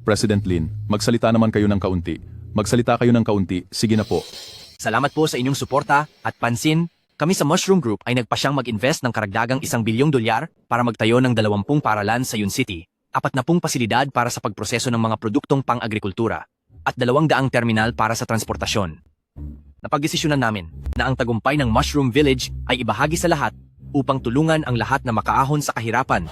President Lin, magsalita naman kayo ng kaunti. Magsalita kayo ng kaunti, sige na po. Salamat po sa inyong suporta at pansin. Kami sa Mushroom Group ay nagpasyang mag-invest ng karagdagang $1 bilyong para magtayo ng 20 paaralan sa Yun City, 40 pasilidad para sa pagproseso ng mga produktong pang-agrikultura, at 200 terminal para sa transportasyon. Napagdesisyonan namin na ang tagumpay ng Mushroom Village ay ibahagi sa lahat upang tulungan ang lahat na makaahon sa kahirapan.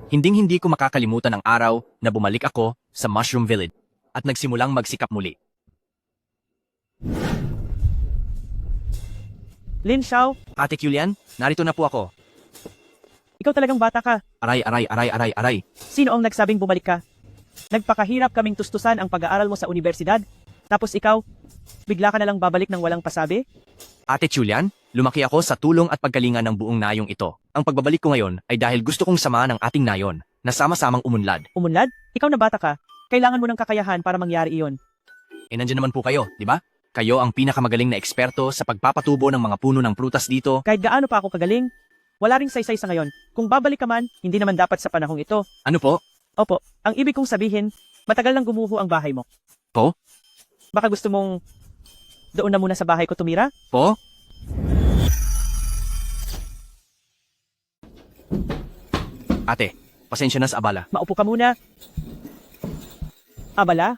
Hinding-hindi ko makakalimutan ang araw na bumalik ako sa Mushroom Village at nagsimulang magsikap muli. Lin Xiao, Ate Julian, narito na po ako. ikaw talagang bata ka. Aray. Sino ang nagsabing bumalik ka? Nagpakahirap kaming tustusan ang pag-aaral mo sa universidad. Tapos ikaw, bigla ka na lang babalik ng walang pasabi? Ate Julian, lumaki ako sa tulong at paggalingan ng buong nayong ito. Ang pagbabalik ko ngayon ay dahil gusto kong samahan ang ating nayon na sama-samang umunlad. Umunlad? Ikaw na bata ka. Kailangan mo ng kakayahan para mangyari iyon. Nandiyan naman po kayo, di ba? Kayo ang pinakamagaling na eksperto sa pagpapatubo ng mga puno ng prutas dito. Kahit gaano pa ako kagaling, wala ring saysay sa ngayon. Kung babalik ka man, hindi naman dapat sa panahong ito. Ano po? Opo, ang ibig kong sabihin, matagal nang gumuho ang bahay mo. Po? Baka gusto mong doon na muna sa bahay ko tumira? Po? Ate, pasensya na sa abala. Maupo ka muna. Abala?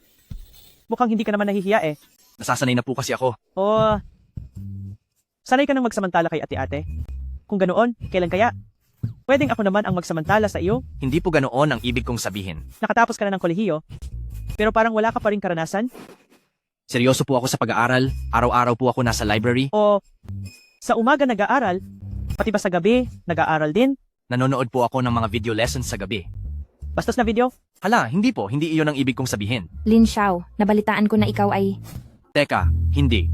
Mukhang hindi ka naman nahihiya eh. Nasasanay na po kasi ako. O, sanay ka nang magsamantala kay ate-ate? Kung ganoon, kailan kaya? Pwedeng ako naman ang magsamantala sa iyo? Hindi po ganoon ang ibig kong sabihin. Nakatapos ka na ng kolehiyo, pero parang wala ka pa rin karanasan? Seryoso po ako sa pag-aaral, araw-araw po ako nasa library. O, sa umaga nag-aaral, pati ba sa gabi, nag-aaral din? Nanonood po ako ng mga video lessons sa gabi. Bastos na video? Hala, hindi po, hindi iyon ang ibig kong sabihin. Lin Xiao, nabalitaan ko na ikaw ay... Teka, hindi.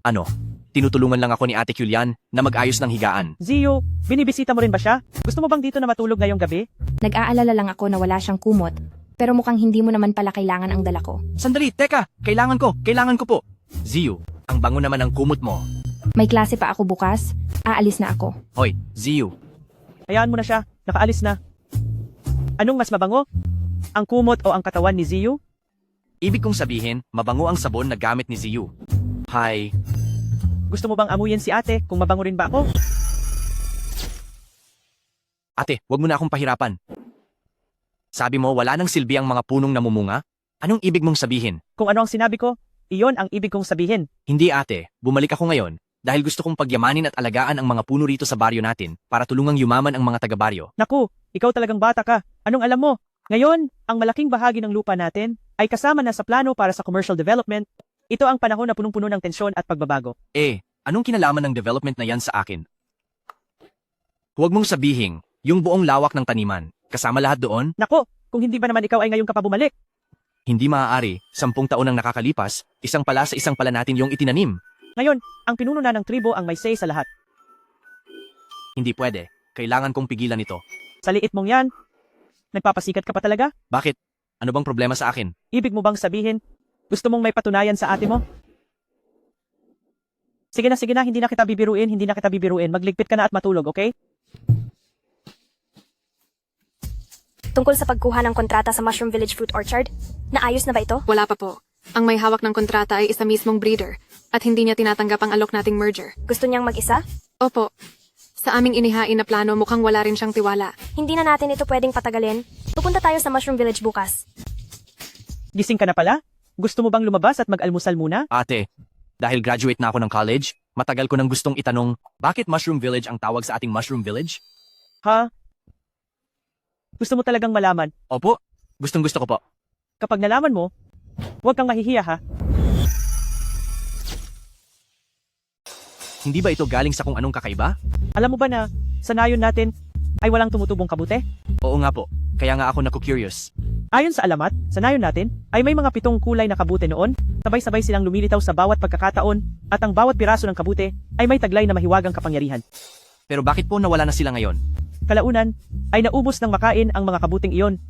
Ano, tinutulungan lang ako ni Ate Julian na mag-ayos ng higaan. Zio, binibisita mo rin ba siya? Gusto mo bang dito na matulog ngayong gabi? Nag-aalala lang ako na wala siyang kumot, pero mukhang hindi mo naman pala kailangan ang dala ko. Sandali, teka, kailangan ko po. Ziyu, ang bango naman ng kumot mo. May klase pa ako bukas, aalis na ako. Hoy, Ziyu, Hayaan mo na siya, nakaalis na. Anong mas mabango? Ang kumot o ang katawan ni Zio? ibig kong sabihin, mabango ang sabon na gamit ni Ziyu. Hi, Gusto mo bang amuyin si ate kung mabango rin ba ako? ate, wag mo na akong pahirapan. Sabi mo, wala nang silbi ang mga punong namumunga? Anong ibig mong sabihin? Kung ano ang sinabi ko, iyon ang ibig kong sabihin. Hindi ate, bumalik ako ngayon dahil gusto kong pagyamanin at alagaan ang mga puno rito sa baryo natin para tulungang yumaman ang mga taga-baryo. Naku, ikaw talagang bata ka. Anong alam mo? Ngayon, ang malaking bahagi ng lupa natin ay kasama na sa plano para sa commercial development. Ito ang panahon na punong-puno ng tensyon at pagbabago. Anong kinalaman ng development na yan sa akin? Huwag mong sabihin, yung buong lawak ng taniman, kasama lahat doon, Naku, kung hindi ba naman ikaw ay ngayon ka pa bumalik? hindi maaari, 10 taon ang nakakalipas, isang pala sa isang pala natin yung itinanim. Ngayon, ang pinuno na ng tribo ang may say sa lahat. Hindi pwede, kailangan kong pigilan ito. Sa liit mong yan, nagpapasikat ka pa talaga? Bakit? Ano bang problema sa akin? Ibig mo bang sabihin, gusto mong may patunayan sa ate mo? Sige na, hindi na kita bibiruin. Magligpit ka na at matulog, okay? Tungkol sa pagkuha ng kontrata sa Mushroom Village Fruit Orchard, naayos na ba ito? Wala pa po. Ang may hawak ng kontrata ay isa mismong breeder at hindi niya tinatanggap ang alok nating merger. Gusto niyang mag-isa? Opo. Sa aming inihain na plano mukhang wala rin siyang tiwala. Hindi na natin ito pwedeng patagalin. Pupunta tayo sa Mushroom Village bukas. Gising ka na pala? Gusto mo bang lumabas at mag-almusal muna? Ate, dahil graduate na ako ng college, matagal ko nang gustong itanong, bakit Mushroom Village ang tawag sa ating Mushroom Village? Ha? Gusto mo talagang malaman? Opo, gustong gusto ko po. Kapag nalaman mo, huwag kang mahihiya ha. Hindi ba ito galing sa kung anong kakaiba? Alam mo ba na, sa nayon natin, ay walang tumutubong kabute? Oo nga po, kaya nga ako naku-curious. Ayon sa alamat, sa nayon natin, ay may mga 7 kulay na kabute noon, sabay-sabay silang lumilitaw sa bawat pagkakataon, at ang bawat piraso ng kabute ay may taglay na mahiwagang kapangyarihan. Pero bakit po nawala na sila ngayon? Kalaunan, ay naubos ng makain ang mga kabuting iyon.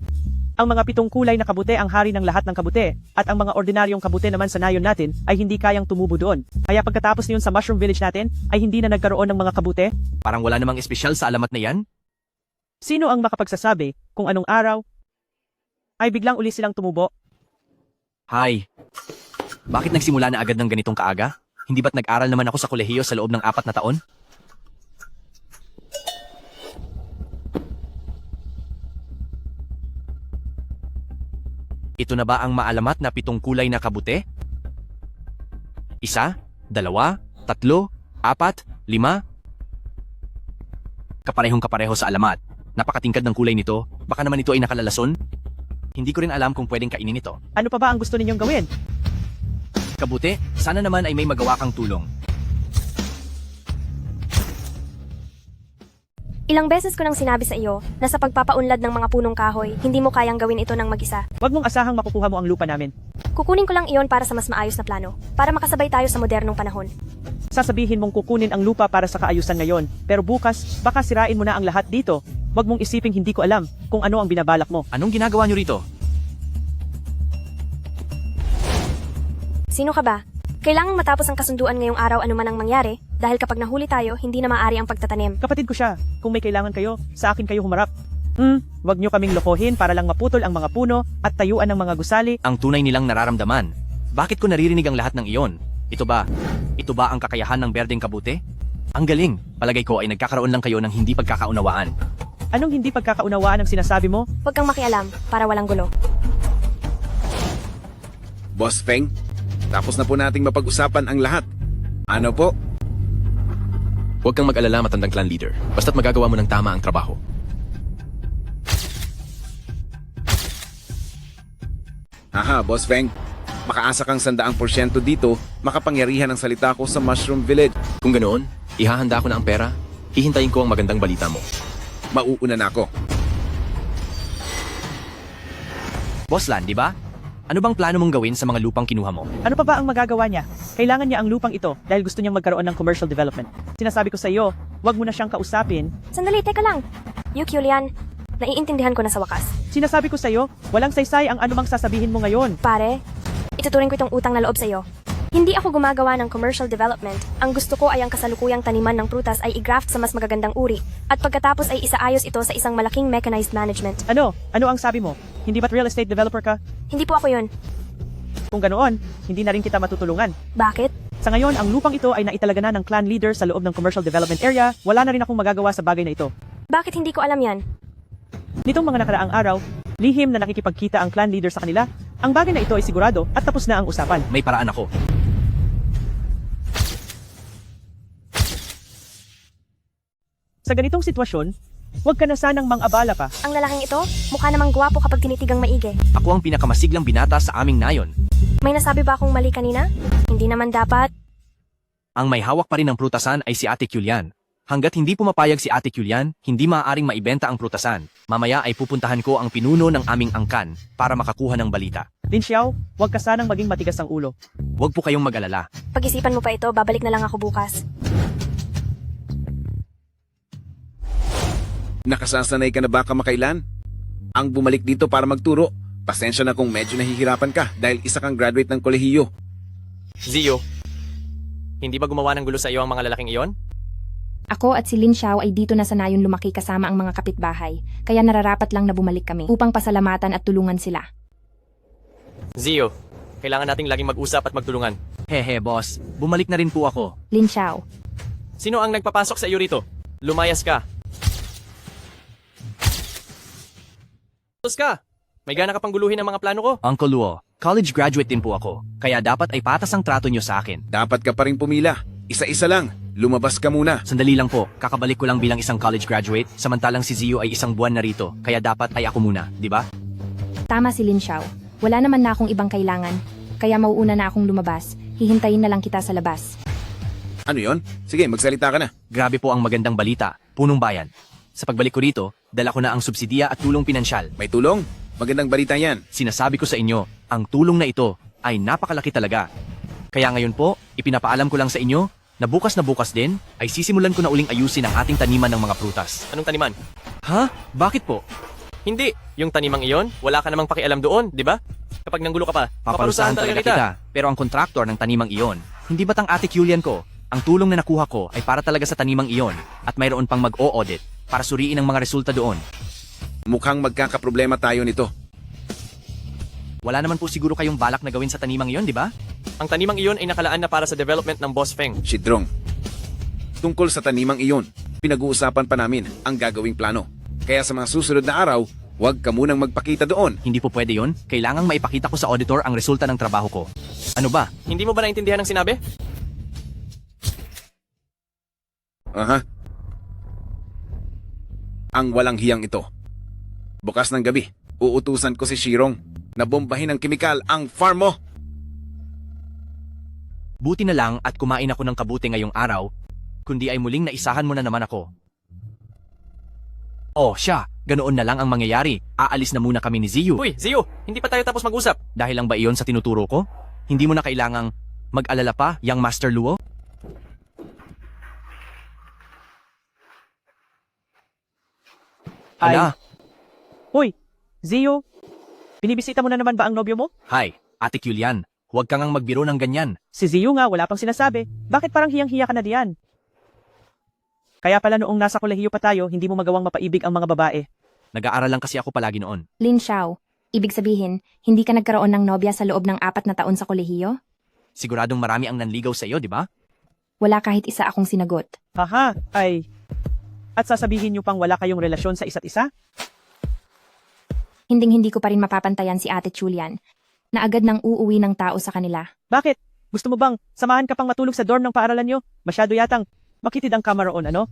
Ang mga 7 kulay na kabute ang hari ng lahat ng kabute, at ang mga ordinaryong kabute naman sa nayon natin ay hindi kayang tumubo doon. Kaya pagkatapos niyon sa Mushroom Village natin, ay hindi na nagkaroon ng mga kabute. Parang wala namang espesyal sa alamat na yan? Sino ang makapagsasabi kung anong araw ay biglang uli silang tumubo? Hi. Bakit nagsimula na agad ng ganitong kaaga? Hindi ba't nag-aral naman ako sa kolehiyo sa loob ng 4 na taon? Ito na ba ang maalamat na 7 kulay na kabute? 1, 2, 3, 4, 5. Kaparehong-kapareho sa alamat. Napakatingkad ng kulay nito. Baka naman ito ay nakalalason. Hindi ko rin alam kung pwedeng kainin ito. Ano pa ba ang gusto ninyong gawin? Kabute, sana naman ay may magawa kang tulong. Ilang beses ko nang sinabi sa iyo na sa pagpapaunlad ng mga punong kahoy, hindi mo kayang gawin ito ng mag-isa. Huwag mong asahang makukuha mo ang lupa namin. Kukunin ko lang iyon para sa mas maayos na plano, para makasabay tayo sa modernong panahon. Sasabihin mong kukunin ang lupa para sa kaayusan ngayon, pero bukas, baka sirain mo na ang lahat dito. Huwag mong isiping hindi ko alam kung ano ang binabalak mo. Anong ginagawa niyo rito? Sino ka ba? Kailangang matapos ang kasunduan ngayong araw anuman ang mangyari, dahil kapag nahuli tayo, hindi na maaari ang pagtatanim. Kapatid ko siya. Kung may kailangan kayo, sa akin kayo humarap. Huwag nyo kaming lokohin para lang maputol ang mga puno at tayuan ng mga gusali. Ang tunay nilang nararamdaman. Bakit ko naririnig ang lahat ng iyon? Ito ba ang kakayahan ng berdeng kabute? Ang galing. Palagay ko ay nagkakaroon lang kayo ng hindi pagkakaunawaan. Anong hindi pagkakaunawaan ang sinasabi mo? Huwag kang makialam, para walang gulo. Boss Feng, tapos na po nating mapag-usapan ang lahat. Ano po? Huwag kang mag-alala, matandang clan leader. Basta't magagawa mo ng tama ang trabaho. Haha, Boss Feng. Makaasa kang 100% dito, makapangyarihan ang salita ko sa Mushroom Village. Kung ganoon, ihahanda ko na ang pera. Hihintayin ko ang magandang balita mo. Mauuna na ako. Boss Lan, di ba? Ano bang plano mong gawin sa mga lupang kinuha mo? Ano pa ba ang magagawa niya? Kailangan niya ang lupang ito dahil gusto niyang magkaroon ng commercial development. Sinasabi ko sa iyo, huwag mo na siyang kausapin. Sandali, teka lang. Yulian, naiintindihan ko na sa wakas. Sinasabi ko sa iyo, walang saysay ang anumang sasabihin mo ngayon. Pare, ituturing ko itong utang na loob sa iyo. Hindi ako gumagawa ng commercial development. Ang gusto ko ay ang kasalukuyang taniman ng prutas ay i-graft sa mas magagandang uri. At pagkatapos ay isaayos ito sa isang malaking mechanized management. Ano? Ano ang sabi mo? Hindi ba't real estate developer ka? Hindi po ako yun. Kung ganoon, hindi na rin kita matutulungan. Bakit? Sa ngayon, ang lupang ito ay naitalaga na ng clan leader sa loob ng commercial development area. Wala na rin akong magagawa sa bagay na ito. Bakit hindi ko alam yan? Nitong mga nakaraang araw, lihim na nakikipagkita ang clan leader sa kanila. Ang bagay na ito ay sigurado at tapos na ang usapan. May paraan ako. Sa ganitong sitwasyon, huwag ka na sanang mang-abala pa. Ang lalaking ito, mukha namang gwapo kapag tinitigang maigi. Ako ang pinakamasiglang binata sa aming nayon. May nasabi ba akong mali kanina? Hindi naman dapat. Ang may hawak pa rin ng prutasan ay si Ate Julian. Hanggat hindi pumapayag si Ate Julian, hindi maaaring maibenta ang prutasan. Mamaya ay pupuntahan ko ang pinuno ng aming angkan para makakuha ng balita. Lin Xiao, huwag ka sanang maging matigas ang ulo. Huwag po kayong mag-alala. Pag-isipan mo pa ito, babalik na lang ako bukas. Nakasasanay ka na ba kamakailan? Ang bumalik dito para magturo. Pasensya na kung medyo nahihirapan ka dahil isa kang graduate ng kolehiyo. Zio, hindi ba gumawa ng gulo sa iyo ang mga lalaking iyon? Ako at si Lin Xiao ay dito na sanayon lumaki kasama ang mga kapitbahay, kaya nararapat lang na bumalik kami upang pasalamatan at tulungan sila. Zio, kailangan nating laging mag-usap at magtulungan. Hehe, boss. Bumalik na rin po ako. Lin Xiao, Sino ang nagpapasok sa iyo rito? Lumayas ka. Tapos ka! May gana ka pang guluhin ang mga plano ko. Uncle Luo, college graduate din po ako. Kaya dapat ay patas ang trato niyo sa akin. Dapat ka pa rin pumila. Isa-isa lang. Lumabas ka muna. Sandali lang po, kakabalik ko lang bilang isang college graduate, samantalang si Zio ay isang buwan na rito, kaya dapat ay ako muna, di ba? tama si Lin Xiao. Wala naman na akong ibang kailangan, kaya mauuna na akong lumabas. Hihintayin na lang kita sa labas. Ano yon? Sige, magsalita ka na. Grabe po ang magandang balita, punong bayan. Sa pagbalik ko rito, dala ko na ang subsidiya at tulong pinansyal. May tulong? Magandang balita yan. Sinasabi ko sa inyo, ang tulong na ito ay napakalaki talaga. Kaya ngayon po, ipinapaalam ko lang sa inyo na bukas din ay sisimulan ko na uling ayusin ang ating taniman ng mga prutas. Anong taniman? Ha? Bakit po? Hindi. Yung tanimang iyon, wala ka namang pakialam doon, di ba? Kapag nanggulo ka pa, paparusahan talaga kita. Pero ang kontraktor ng tanimang iyon, hindi ba't ang Ate Julian ko? Ang tulong na nakuha ko ay para talaga sa tanimang iyon at mayroon pang mag-o-audit. para suriin ang mga resulta doon. Mukhang magkakaproblema tayo nito. Wala naman po siguro kayong balak na gawin sa tanimang iyon, di ba? Ang tanimang iyon ay nakalaan na para sa development ng Boss Feng. Shidrong. Tungkol sa tanimang iyon, pinag-uusapan pa namin ang gagawing plano. Kaya sa mga susunod na araw, huwag ka munang magpakita doon. Hindi po pwede yon. Kailangang maipakita ko sa auditor ang resulta ng trabaho ko. Ano ba? Hindi mo ba naintindihan ang sinabi? Aha. Ang walang hiyang ito. Bukas ng gabi, uutusan ko si Shirong na bombahin ng kemikal ang farm mo. Buti na lang at kumain ako ng kabuti ngayong araw, kundi ay muling naisahan mo na naman ako. Oh, siya, ganoon na lang ang mangyayari. Aalis na muna kami ni Ziyu. Uy, Zio, hindi pa tayo tapos mag-usap. Dahil lang ba iyon sa tinuturo ko? Hindi mo na kailangang mag-alala pa, Yang Master Luo? Ay. Hala, Hoy, Zio, binibisita mo na naman ba ang nobyo mo? hi, Ate Julian. Huwag kang ang magbiro ng ganyan. Si Zio nga, wala pang sinasabi. Bakit parang hiyang-hiya ka na diyan? Kaya pala noong nasa kolehiyo pa tayo, hindi mo magawang mapaibig ang mga babae. Nag-aaral lang kasi ako palagi noon. Lin Xiao, ibig sabihin, hindi ka nagkaroon ng nobya sa loob ng 4 na taon sa kolehiyo? Siguradong marami ang nanligaw sa iyo, di ba? Wala kahit isa akong sinagot. Haha, ay. At sasabihin niyo pang wala kayong relasyon sa isa't isa? Hinding-hindi ko pa rin mapapantayan si Ate Julian, na agad nang uuwi ng tao sa kanila. Bakit? Gusto mo bang samahan ka pang matulog sa dorm ng paaralan niyo? Masyado yatang makitid ang kamaroon, ano?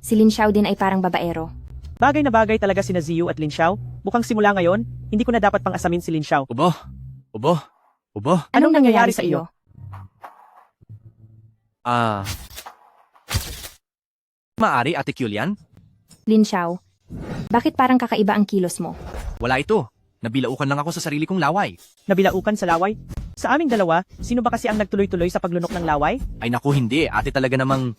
Si Lin Xiao din ay parang babaero. Bagay na bagay talaga sina Ziyu at Lin Xiao. Mukhang simula ngayon, hindi ko na dapat pang asamin si Lin Xiao. Ubo, ubo, ubo. Anong nangyayari sa iyo? Maari, Ate Julian? Lin Xiao, bakit parang kakaiba ang kilos mo? Wala ito. Nabilaukan lang ako sa sarili kong laway. Nabilaukan sa laway? Sa aming dalawa, sino ba kasi ang nagtuloy-tuloy sa paglunok ng laway? Ay naku, hindi. Ate talaga namang...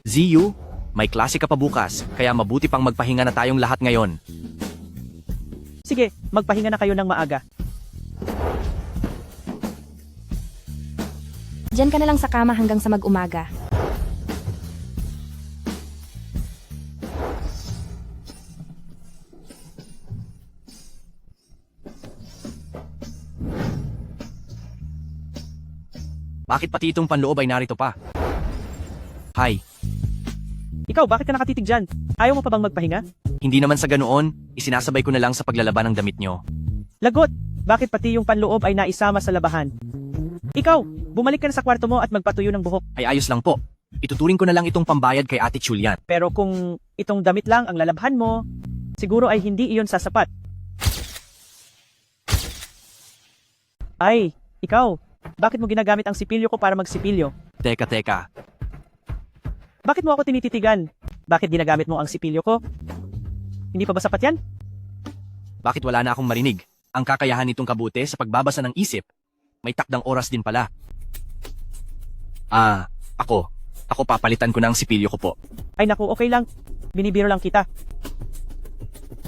Ziyu, may klase ka pa bukas, kaya mabuti pang magpahinga na tayong lahat ngayon. Sige, magpahinga na kayo ng maaga. Diyan ka na lang sa kama hanggang sa mag-umaga. Bakit pati itong panloob ay narito pa? Hi, Ikaw, bakit ka nakatitig dyan? Ayaw mo pa bang magpahinga? hindi naman sa ganoon, isinasabay ko na lang sa paglalaban ng damit nyo. Lagot! Bakit pati yung panloob ay naisama sa labahan? Ikaw, bumalik ka na sa kwarto mo at magpatuyo ng buhok. Ay ayos lang po. Ituturing ko na lang itong pambayad kay Ate Julian. Pero kung itong damit lang ang lalabhan mo, siguro ay hindi iyon sasapat. Ay, ikaw, bakit mo ginagamit ang sipilyo ko para magsipilyo? Teka. Bakit mo ako tinititigan? Bakit ginagamit mo ang sipilyo ko? Hindi pa ba sapat yan? Bakit wala na akong marinig? Ang kakayahan nitong kabute sa pagbabasa ng isip. May takdang oras din pala. Ako papalitan ko na ang sipilyo ko po. Ay naku, okay lang. Binibiro lang kita.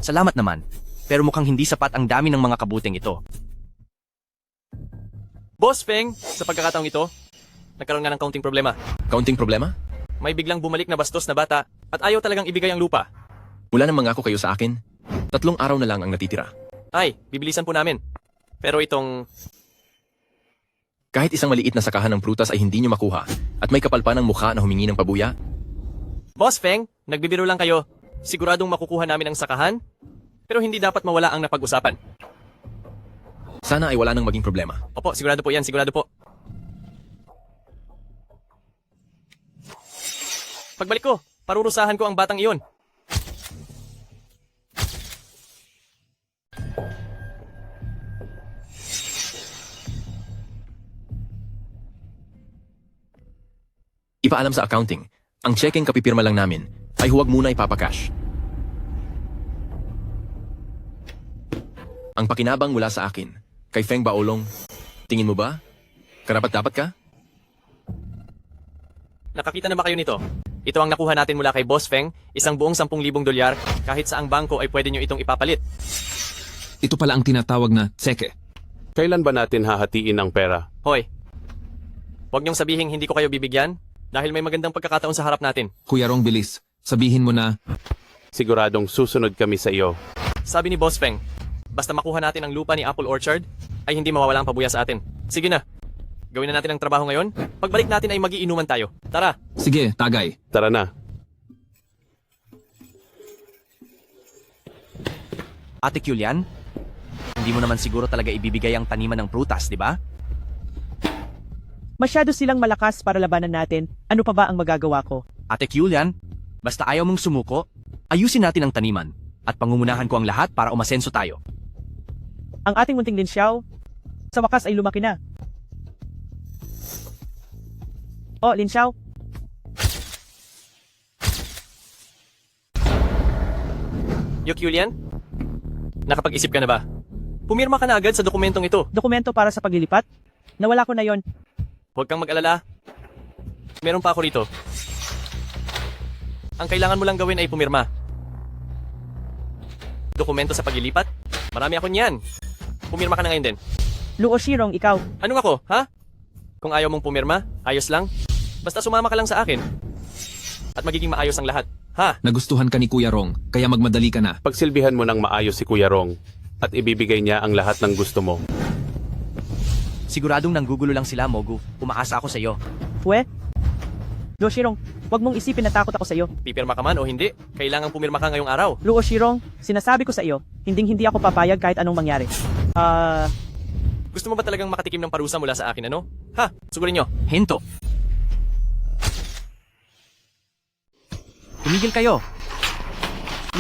Salamat naman. Pero mukhang hindi sapat ang dami ng mga kabuteng ito. Boss Feng, sa pagkakataong ito, nagkaroon nga ng kaunting problema. Kaunting problema? May biglang bumalik na bastos na bata at ayaw talagang ibigay ang lupa. Wala nang mangako kayo sa akin. 3 araw na lang ang natitira. Ay, bibilisan po namin. Pero itong... Kahit isang maliit na sakahan ng prutas ay hindi nyo makuha at may kapal pa ng mukha na humingi ng pabuya. Boss Feng, nagbibiro lang kayo. Siguradong makukuha namin ang sakahan, pero hindi dapat mawala ang napag-usapan. Sana ay wala nang maging problema. Opo, sigurado po yan, sigurado po. Pagbalik ko, parurusahan ko ang batang iyon. Ipaalam sa accounting, ang checking kapipirma lang namin ay huwag muna ipapakash. Ang pakinabang mula sa akin, kay Feng Baolong, tingin mo ba? Karapat-dapat ka? Nakakita na ba kayo nito? Ito ang nakuha natin mula kay Boss Feng, isang buong 10,000 dolyar, kahit sa ang bangko ay pwede nyo itong ipapalit. Ito pala ang tinatawag na tseke. Kailan ba natin hahatiin ang pera? Hoy, huwag nyong sabihin hindi ko kayo bibigyan. Dahil may magandang pagkakataon sa harap natin. Kuya Rong, bilis. Sabihin mo na, Siguradong susunod kami sa iyo. Sabi ni Boss Feng, basta makuha natin ang lupa ni Apple Orchard, ay hindi mawawala ang pabuya sa atin. Sige na. Gawin na natin ang trabaho ngayon. Pagbalik natin ay magiinuman tayo. Tara! sige, tagay. Tara na. Ate Julian, hindi mo naman siguro talaga ibibigay ang taniman ng prutas, di ba? Masyado silang malakas para labanan natin. Ano pa ba ang magagawa ko? Ate Julian, basta ayaw mong sumuko, ayusin natin ang taniman at pangumunahan ko ang lahat para umasenso tayo. Ang ating munting Lin Xiao, sa wakas ay lumaki na. Oh, Lin Xiao, Yok Julian? Nakapag-isip ka na ba? Pumirma ka na agad sa dokumentong ito. dokumento para sa paglilipat? Nawala ko na yon. Huwag kang mag-alala. Meron pa ako rito. Ang kailangan mo lang gawin ay pumirma. Dokumento sa paglilipat? Marami ako niyan. Pumirma ka na ngayon din. Luo Shirong, ikaw. Anong ako, ha? Kung ayaw mong pumirma, ayos lang. Basta sumama ka lang sa akin. At magiging maayos ang lahat. Ha? Nagustuhan ka ni Kuya Rong, kaya magmadali ka na. Pagsilbihan mo ng maayos si Kuya Rong at ibibigay niya ang lahat ng gusto mo. Siguradong nanggugulo lang sila, Mogu. Umaasa ako sa iyo. Pwe? Luo Shirong, wag mong isipin na takot ako sa iyo. Pipirma ka man o hindi, kailangang pumirma ka ngayong araw. Luo Shirong, sinasabi ko sa iyo, hindi ako papayag kahit anong mangyari. Gusto mo ba talagang makatikim ng parusa mula sa akin, ano? Ha? Sugurin nyo. Hinto. Tumigil kayo.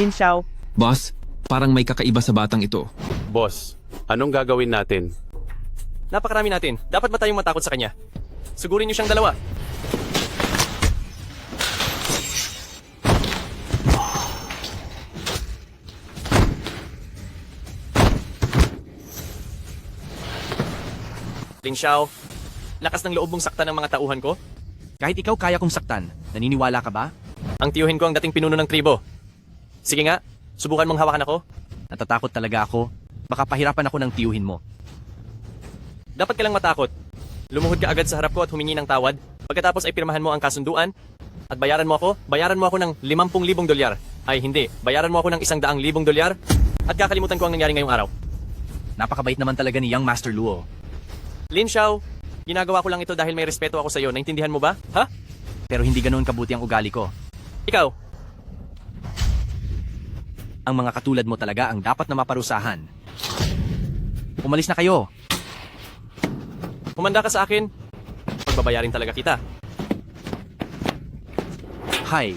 Lin Xiao, Boss, parang may kakaiba sa batang ito. Boss, anong gagawin natin? Napakarami natin. Dapat ba tayong matakot sa kanya? Sugurin nyo siyang dalawa. Lin Xiao, lakas ng loob mong saktan ng mga tauhan ko? Kahit ikaw kaya kong saktan, naniniwala ka ba? Ang tiyuhin ko ang dating pinuno ng tribo. Sige nga, subukan mong hawakan ako. Natatakot talaga ako. Baka pahirapan ako ng tiyuhin mo. Dapat ka lang matakot. Lumuhod ka agad sa harap ko at humingi ng tawad. Pagkatapos ay pirmahan mo ang kasunduan. At bayaran mo ako ng 50,000 dolyar. Ay hindi, bayaran mo ako ng 100,000 dolyar. At kakalimutan ko ang nangyari ngayong araw. Napakabait naman talaga ni Young Master Luo. Lin Xiao, ginagawa ko lang ito dahil may respeto ako sa iyo. Naintindihan mo ba? Ha? Pero hindi ganoon kabuti ang ugali ko. Ikaw, Ang mga katulad mo talaga ang dapat na maparusahan. Umalis na kayo. humanda ka sa akin. Pagbabayarin talaga kita. Hi.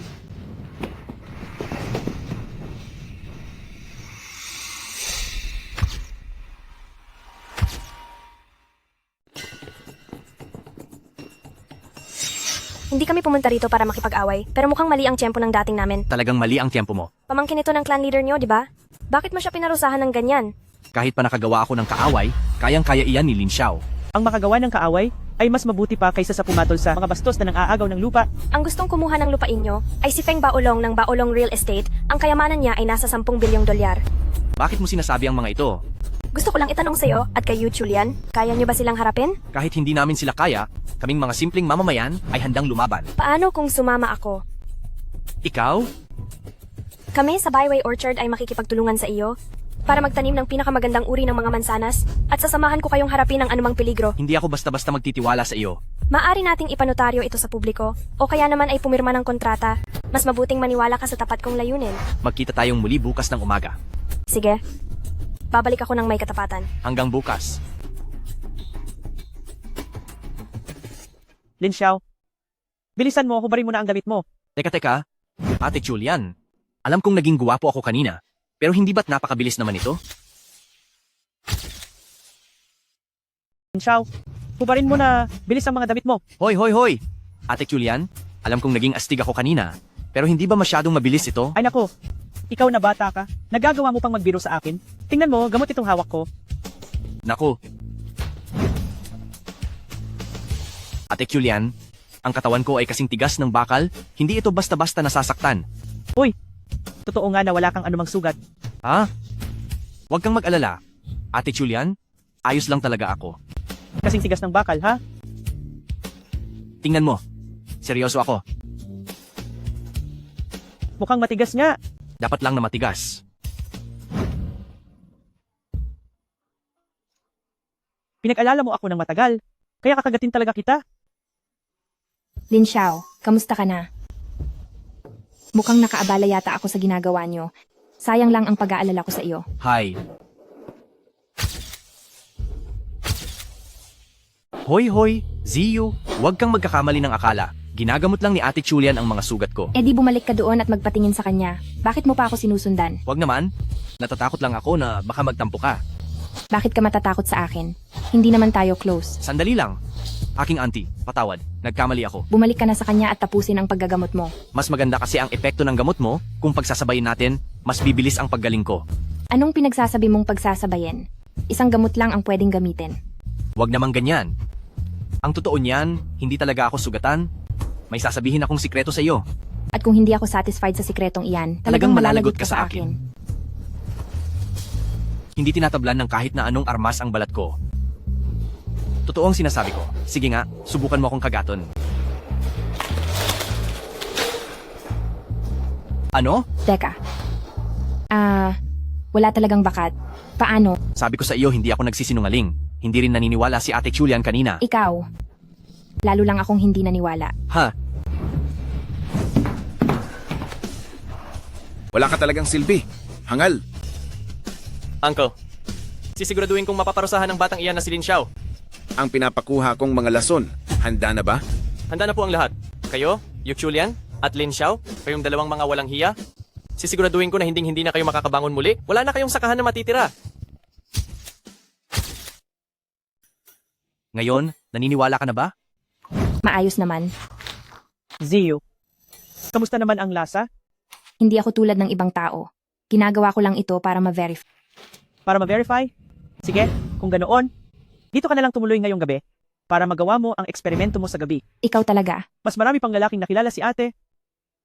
Hindi kami pumunta rito para makipag-away, pero mukhang mali ang tiyempo ng dating namin. Talagang mali ang tiyempo mo. Pamangkin ito ng clan leader nyo, di ba? Bakit mo siya pinarusahan ng ganyan? Kahit pa nakagawa ako ng kaaway, kayang-kaya iyan ni Lin Xiao. ang makagawa ng kaaway ay mas mabuti pa kaysa sa pumatol sa mga bastos na nang-aagaw ng lupa. Ang gustong kumuha ng lupain nyo ay si Feng Baolong ng Baolong Real Estate. Ang kayamanan niya ay nasa 10 bilyong dolyar. Bakit mo sinasabi ang mga ito? Gusto ko lang itanong sa'yo at kay Yu Julian, kaya nyo ba silang harapin? Kahit hindi namin sila kaya, kaming mga simpleng mamamayan ay handang lumaban. Paano kung sumama ako? Ikaw? Kami sa Byway Orchard ay makikipagtulungan sa iyo para magtanim ng pinakamagandang uri ng mga mansanas at sasamahan ko kayong harapin ang anumang peligro. Hindi ako basta-basta magtitiwala sa iyo. Maaari nating ipanotaryo ito sa publiko o kaya naman ay pumirma ng kontrata. Mas mabuting maniwala ka sa tapat kong layunin. Magkita tayong muli bukas ng umaga. Sige. Babalik ako ng may katapatan. Hanggang bukas. Lin Xiao, bilisan mo, hubarin mo na ang gamit mo. Teka. Ate Julian, alam kong naging guwapo ako kanina, pero hindi ba't napakabilis naman ito? Lin Xiao, hubarin mo na, bilis ang mga damit mo. Hoy! Ate Julian, alam kong naging astig ako kanina, pero hindi ba masyadong mabilis ito? Ay nako, ikaw na bata ka, nagagawa mo pang magbiro sa akin. Tingnan mo, gamot itong hawak ko. Naku. Ate Julian, ang katawan ko ay kasing tigas ng bakal, hindi ito basta-basta nasasaktan. Uy, totoo nga na wala kang anumang sugat. Ha? Huwag kang mag-alala. Ate Julian, ayos lang talaga ako. Kasing tigas ng bakal, ha? Tingnan mo. Seryoso ako. Mukhang matigas nga. Dapat lang na matigas. Pinag-alala mo ako ng matagal. Kaya kakagatin talaga kita. Lin Xiao, kamusta ka na? Mukhang nakaabala yata ako sa ginagawa nyo. Sayang lang ang pag-aalala ko sa iyo. Hi. Hoy, Ziyu, huwag kang magkakamali ng akala. Ginagamot lang ni Ate Julian ang mga sugat ko. Eh di bumalik ka doon at magpatingin sa kanya. Bakit mo pa ako sinusundan? Huwag naman. Natatakot lang ako na baka magtampo ka. Bakit ka matatakot sa akin? Hindi naman tayo close. Sandali lang. Aking auntie, patawad. Nagkamali ako. Bumalik ka na sa kanya at tapusin ang paggagamot mo. Mas maganda kasi ang epekto ng gamot mo kung pagsasabayin natin, mas bibilis ang paggaling ko. Anong pinagsasabi mong pagsasabayin? Isang gamot lang ang pwedeng gamitin. Huwag namang ganyan. Ang totoo niyan, hindi talaga ako sugatan. May sasabihin akong sikreto sa iyo. At kung hindi ako satisfied sa sikretong iyan, Talagang malalagot ka sa akin. Hindi tinatablan ng kahit na anong armas ang balat ko. Totoo ang sinasabi ko. Sige nga, subukan mo akong kagaton. Ano? Teka. Wala talagang bakat. Paano? Sabi ko sa iyo, hindi ako nagsisinungaling. Hindi rin naniniwala si Ate Julian kanina. Ikaw. Lalo lang akong hindi naniwala. Ha? Wala ka talagang silbi. Hangal. Uncle, sisiguraduhin kong mapaparusahan ng batang iyan na si Lin Xiao. Ang pinapakuha kong mga lason, handa na ba? Handa na po ang lahat. Kayo, Yu Julian, at Lin Xiao, kayong dalawang mga walang hiya. Sisiguraduhin ko na hindi na kayo makakabangon muli. Wala na kayong sakahan na matitira. Ngayon, naniniwala ka na ba? Maayos naman. Ziyu. Kamusta naman ang lasa? Hindi ako tulad ng ibang tao. Ginagawa ko lang ito para ma-verify. Para ma-verify? Sige, kung ganoon, dito ka na lang tumuloy ngayong gabi para magawa mo ang eksperimento mo sa gabi. Ikaw talaga. Mas marami pang lalaking nakilala si ate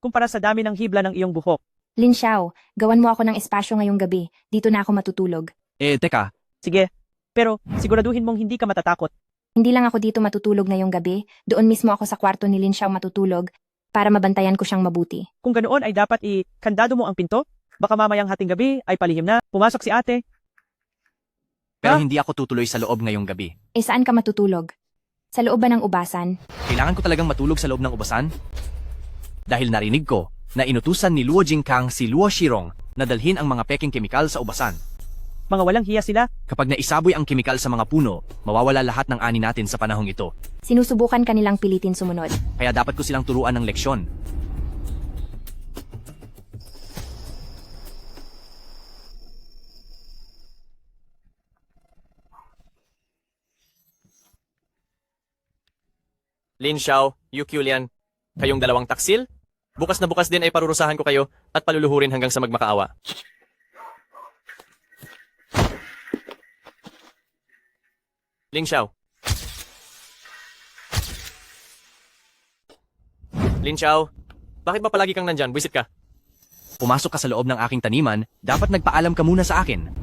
kumpara sa dami ng hibla ng iyong buhok. Lin Xiao, gawan mo ako ng espasyo ngayong gabi. Dito na ako matutulog. Teka. Sige, pero siguraduhin mong hindi ka matatakot. Hindi lang ako dito matutulog ngayong gabi. Doon mismo ako sa kwarto ni Lin Xiao matutulog para mabantayan ko siyang mabuti. Kung ganoon ay dapat i-kandado mo ang pinto. Baka mamayang hating gabi ay palihim na. Pumasok si ate. Pero Ha? hindi ako tutuloy sa loob ngayong gabi. Eh saan ka matutulog? Sa loob ba ng ubasan? Kailangan ko talagang matulog sa loob ng ubasan? Dahil narinig ko na inutusan ni Luo Jingkang si Luo Shirong na dalhin ang mga peking kemikal sa ubasan. Mga walang hiya sila. Kapag naisaboy ang kemikal sa mga puno, mawawala lahat ng ani natin sa panahong ito. Sinusubukan kanilang pilitin sumunod. Kaya dapat ko silang turuan ng leksyon. Lin Xiao, Yu Julian, kayong dalawang taksil? Bukas na bukas din ay parurusahan ko kayo at paluluhurin hanggang sa magmakaawa. Lin Xiao. Lin Xiao, bakit ba palagi kang nandyan? Buisit ka. Pumasok ka sa loob ng aking taniman, dapat nagpaalam ka muna sa akin.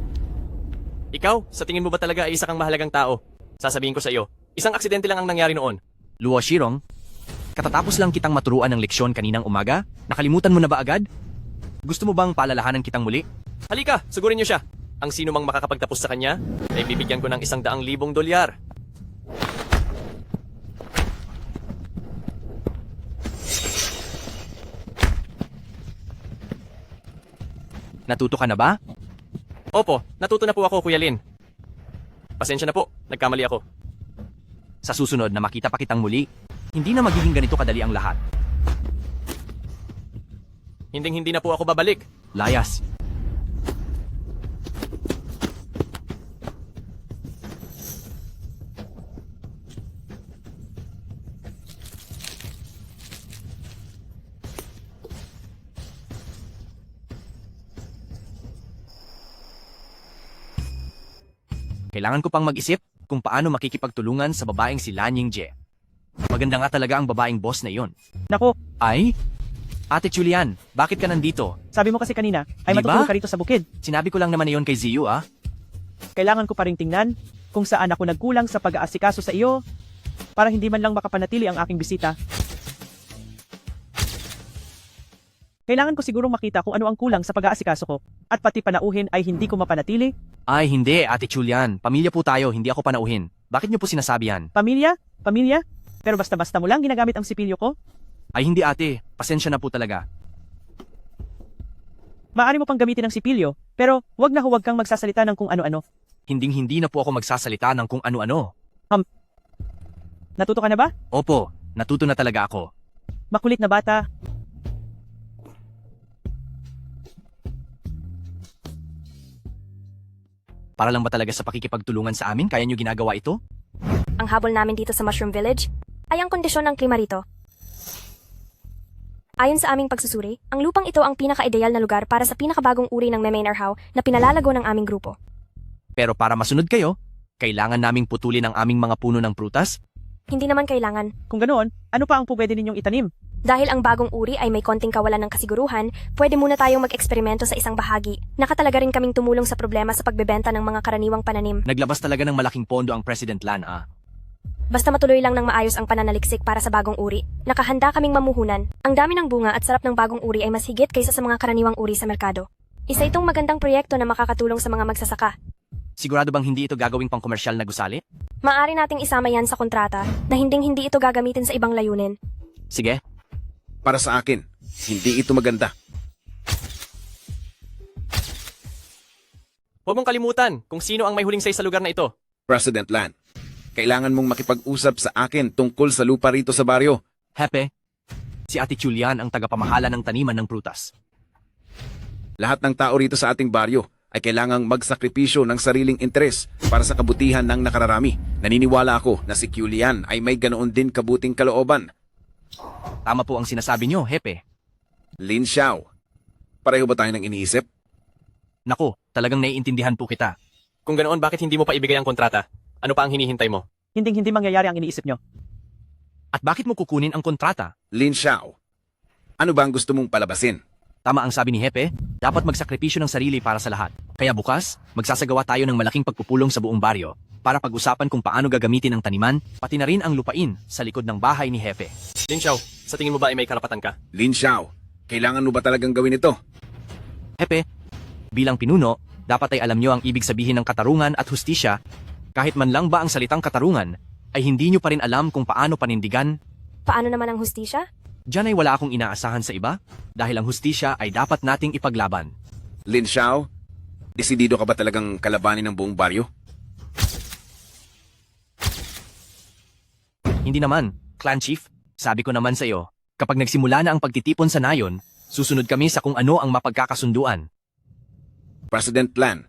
Ikaw, sa tingin mo ba talaga ay isa kang mahalagang tao? Sasabihin ko sa iyo, isang aksidente lang ang nangyari noon. Luo Shirong, katatapos lang kitang maturuan ng leksyon kaninang umaga? Nakalimutan mo na ba agad? Gusto mo bang paalalahanan kitang muli? Halika, sugurin niyo siya. Ang sino mang makakapagtapos sa kanya, ay bibigyan ko ng $100,000. Natuto ka na ba? Opo, natuto na po ako, Kuya Lin. Pasensya na po, nagkamali ako. Sa susunod na makita pa kitang muli, hindi na magiging ganito kadali ang lahat. Hindi na po ako babalik. Layas. Kailangan ko pang mag-isip kung paano makikipagtulungan sa babaeng si Lan Yingje. Maganda nga talaga ang babaeng boss na iyon. Nako, Ay? Ate Julian, bakit ka nandito? sabi mo kasi kanina ay Di ba? matutulog ka rito sa bukid. Sinabi ko lang naman iyon kay Ziyu ah. Kailangan ko pa ring tingnan kung saan ako nagkulang sa pag-aasikaso sa iyo para hindi man lang makapanatili ang aking bisita. Kailangan ko sigurong makita kung ano ang kulang sa pag-aasikaso ko. At pati panauhin ay hindi ko mapanatili. Ay hindi, Ate Julian. Pamilya po tayo, hindi ako panauhin. Bakit niyo po sinasabi yan? Pamilya? Pamilya? Pero basta-basta mo lang ginagamit ang sipilyo ko? Ay hindi ate, pasensya na po talaga. Maaari mo pang gamitin ang sipilyo, pero huwag na huwag kang magsasalita ng kung ano-ano. Hinding-hindi na po ako magsasalita ng kung ano-ano. Natuto ka na ba? Opo, natuto na talaga ako. Makulit na bata. Para lang ba talaga sa pakikipagtulungan sa amin, kaya niyo ginagawa ito? Ang habol namin dito sa Mushroom Village ay ang kondisyon ng klima rito. Ayon sa aming pagsusuri, ang lupang ito ang pinaka-ideal na lugar para sa pinakabagong uri ng Memenarhaw na pinalalago ng aming grupo. Pero para masunod kayo, kailangan naming putulin ang aming mga puno ng prutas? Hindi naman kailangan. Kung ganoon, ano pa ang pwede ninyong itanim? Dahil ang bagong uri ay may konting kawalan ng kasiguruhan, pwede muna tayong mag-eksperimento sa isang bahagi. Nakatalaga rin kaming tumulong sa problema sa pagbebenta ng mga karaniwang pananim. Naglabas talaga ng malaking pondo ang President Lan Basta matuloy lang ng maayos ang pananaliksik para sa bagong uri. Nakahanda kaming mamuhunan. Ang dami ng bunga at sarap ng bagong uri ay mas higit kaysa sa mga karaniwang uri sa merkado. Isa itong magandang proyekto na makakatulong sa mga magsasaka. Sigurado bang hindi ito gagawing pang-komersyal na gusali? Maaari nating isama yan sa kontrata na hindi ito gagamitin sa ibang layunin. Sige. Para sa akin, hindi ito maganda. Huwag mong kalimutan kung sino ang may huling say sa lugar na ito. President Lan, kailangan mong makipag-usap sa akin tungkol sa lupa rito sa baryo. Hepe, si Ate Julian ang tagapamahala ng taniman ng prutas. Lahat ng tao rito sa ating baryo ay kailangang magsakripisyo ng sariling interes para sa kabutihan ng nakararami. Naniniwala ako na si Julian ay may ganoon din kabuting kalooban. Tama po ang sinasabi niyo, Hepe. Lin Xiao, pareho ba tayo ng iniisip? Nako, talagang naiintindihan po kita. Kung ganoon, bakit hindi mo pa ibigay ang kontrata? Ano pa ang hinihintay mo? Hinding-hindi mangyayari ang iniisip nyo. At bakit mo kukunin ang kontrata? Lin Xiao, ano ba ang gusto mong palabasin? Tama ang sabi ni Hepe, dapat magsakripisyo ng sarili para sa lahat. Kaya bukas, magsasagawa tayo ng malaking pagpupulong sa buong baryo para pag-usapan kung paano gagamitin ang taniman, pati na rin ang lupain sa likod ng bahay ni Hepe. Lin Xiao, sa tingin mo ba ay may karapatan ka? Lin Xiao, kailangan mo ba talagang gawin ito? Hepe, bilang pinuno, dapat ay alam niyo ang ibig sabihin ng katarungan at hustisya. Kahit man lang ba ang salitang katarungan, ay hindi niyo pa rin alam kung paano panindigan. Paano naman ang hustisya? Diyan ay wala akong inaasahan sa iba, dahil ang hustisya ay dapat nating ipaglaban. Lin Xiao, desidido ka ba talagang kalabanin ng buong baryo? Hindi naman, Clan Chief. Sabi ko naman sa iyo, kapag nagsimula na ang pagtitipon sa nayon, susunod kami sa kung ano ang mapagkakasunduan. President Lan,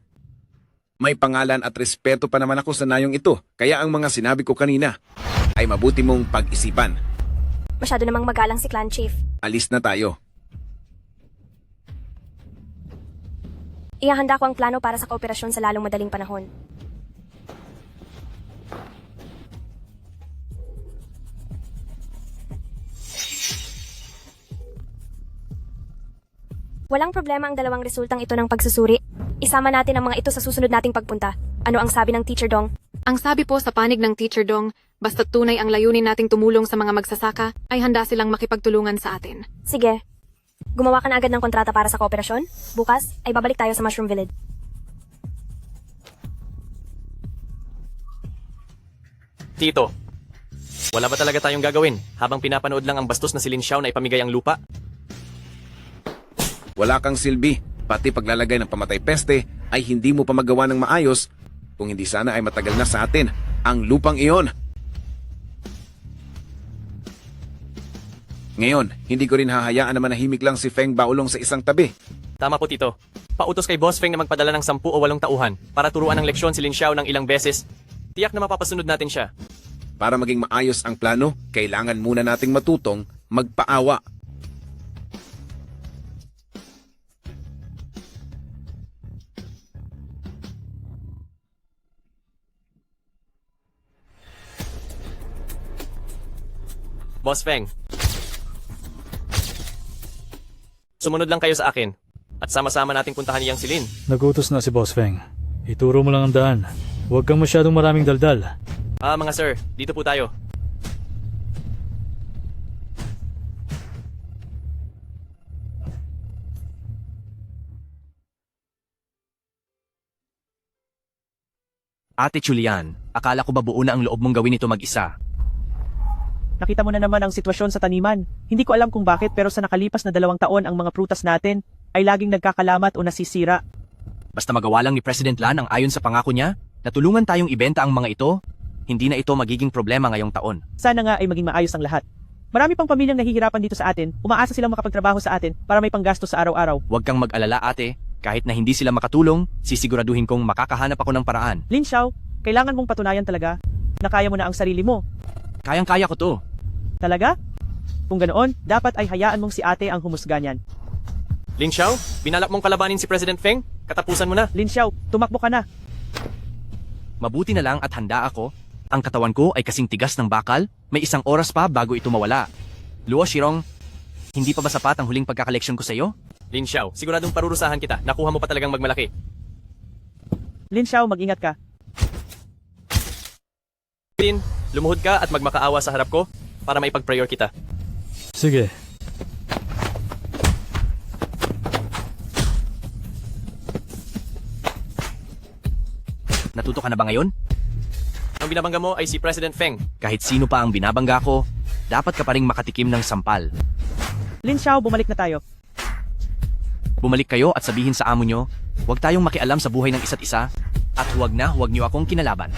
may pangalan at respeto pa naman ako sa nayong ito, kaya ang mga sinabi ko kanina ay mabuti mong pag-isipan. Masyado namang magalang si Clan Chief. Alis na tayo. Ihahanda ko ang plano para sa kooperasyon sa lalong madaling panahon. Walang problema ang dalawang resultang ito ng pagsusuri. Isama natin ang mga ito sa susunod nating pagpunta. Ano ang sabi ng Teacher Dong? Ang sabi po sa panig ng Teacher Dong, basta tunay ang layunin nating tumulong sa mga magsasaka, ay handa silang makipagtulungan sa atin. Sige. Gumawa ka na agad ng kontrata para sa kooperasyon. Bukas ay babalik tayo sa Mushroom Village. Tito, wala ba talaga tayong gagawin habang pinapanood lang ang bastos na si Lin Xiao na ipamigay ang lupa? Wala kang silbi, pati paglalagay ng pamatay peste ay hindi mo pa magawa ng maayos. Kung hindi sana ay matagal na sa atin ang lupang iyon. Ngayon, hindi ko rin hahayaan na manahimik lang si Feng Baolong sa isang tabi. Tama po, Tito. Pautos kay Boss Feng na magpadala ng 10 o 8 tauhan para turuan ng leksyon si Lin Xiao ng ilang beses. Tiyak na mapapasunod natin siya. Para maging maayos ang plano, kailangan muna nating matutong magpaawa. Boss Feng. Sumunod lang kayo sa akin at sama-sama nating puntahan niyang si Lin. Nagutos na si Boss Feng. Ituro mo lang ang daan. Huwag kang masyadong maraming daldal. Mga sir, dito po tayo. Ate Julian, akala ko ba buo na ang loob mong gawin ito mag-isa? Nakita mo na naman ang sitwasyon sa taniman. Hindi ko alam kung bakit pero sa nakalipas na 2 taon ang mga prutas natin ay laging nagkakalamat o nasisira. Basta magawa lang ni President Lan ang ayon sa pangako niya, natulungan tayong ibenta ang mga ito, hindi na ito magiging problema ngayong taon. Sana nga ay maging maayos ang lahat. Marami pang pamilyang nahihirapan dito sa atin, umaasa silang makapagtrabaho sa atin para may panggasto sa araw-araw. Huwag kang mag-alala ate, kahit na hindi sila makatulong, sisiguraduhin kong makakahanap ako ng paraan. Lin Xiao, kailangan mong patunayan talaga na kaya mo na ang sarili mo. Kayang-kaya ko to. Talaga? Kung ganoon, dapat ay hayaan mong si ate ang humusga niyan. Lin Xiao, binalak mong kalabanin si President Feng? Katapusan mo na. Lin Xiao, tumakbo ka na. Mabuti na lang at handa ako. Ang katawan ko ay kasing tigas ng bakal, may 1 oras pa bago ito mawala. Luo Shirong, hindi pa ba sapat ang huling pagkakaleksyon ko sa iyo? Lin Xiao, siguradong parurusahan kita. Nakuha mo pa talagang magmalaki. Lin Xiao, mag-ingat ka. Lin, lumuhod ka at magmakaawa sa harap ko para maipag-prayer kita. Sige. Natuto ka na ba ngayon? Ang binabangga mo ay si President Feng. Kahit sino pa ang binabangga ko, dapat ka pa ring makatikim ng sampal. Lin Xiao, bumalik na tayo. Bumalik kayo at sabihin sa amo nyo, huwag tayong makialam sa buhay ng isa't isa, at huwag niyo akong kinalaban.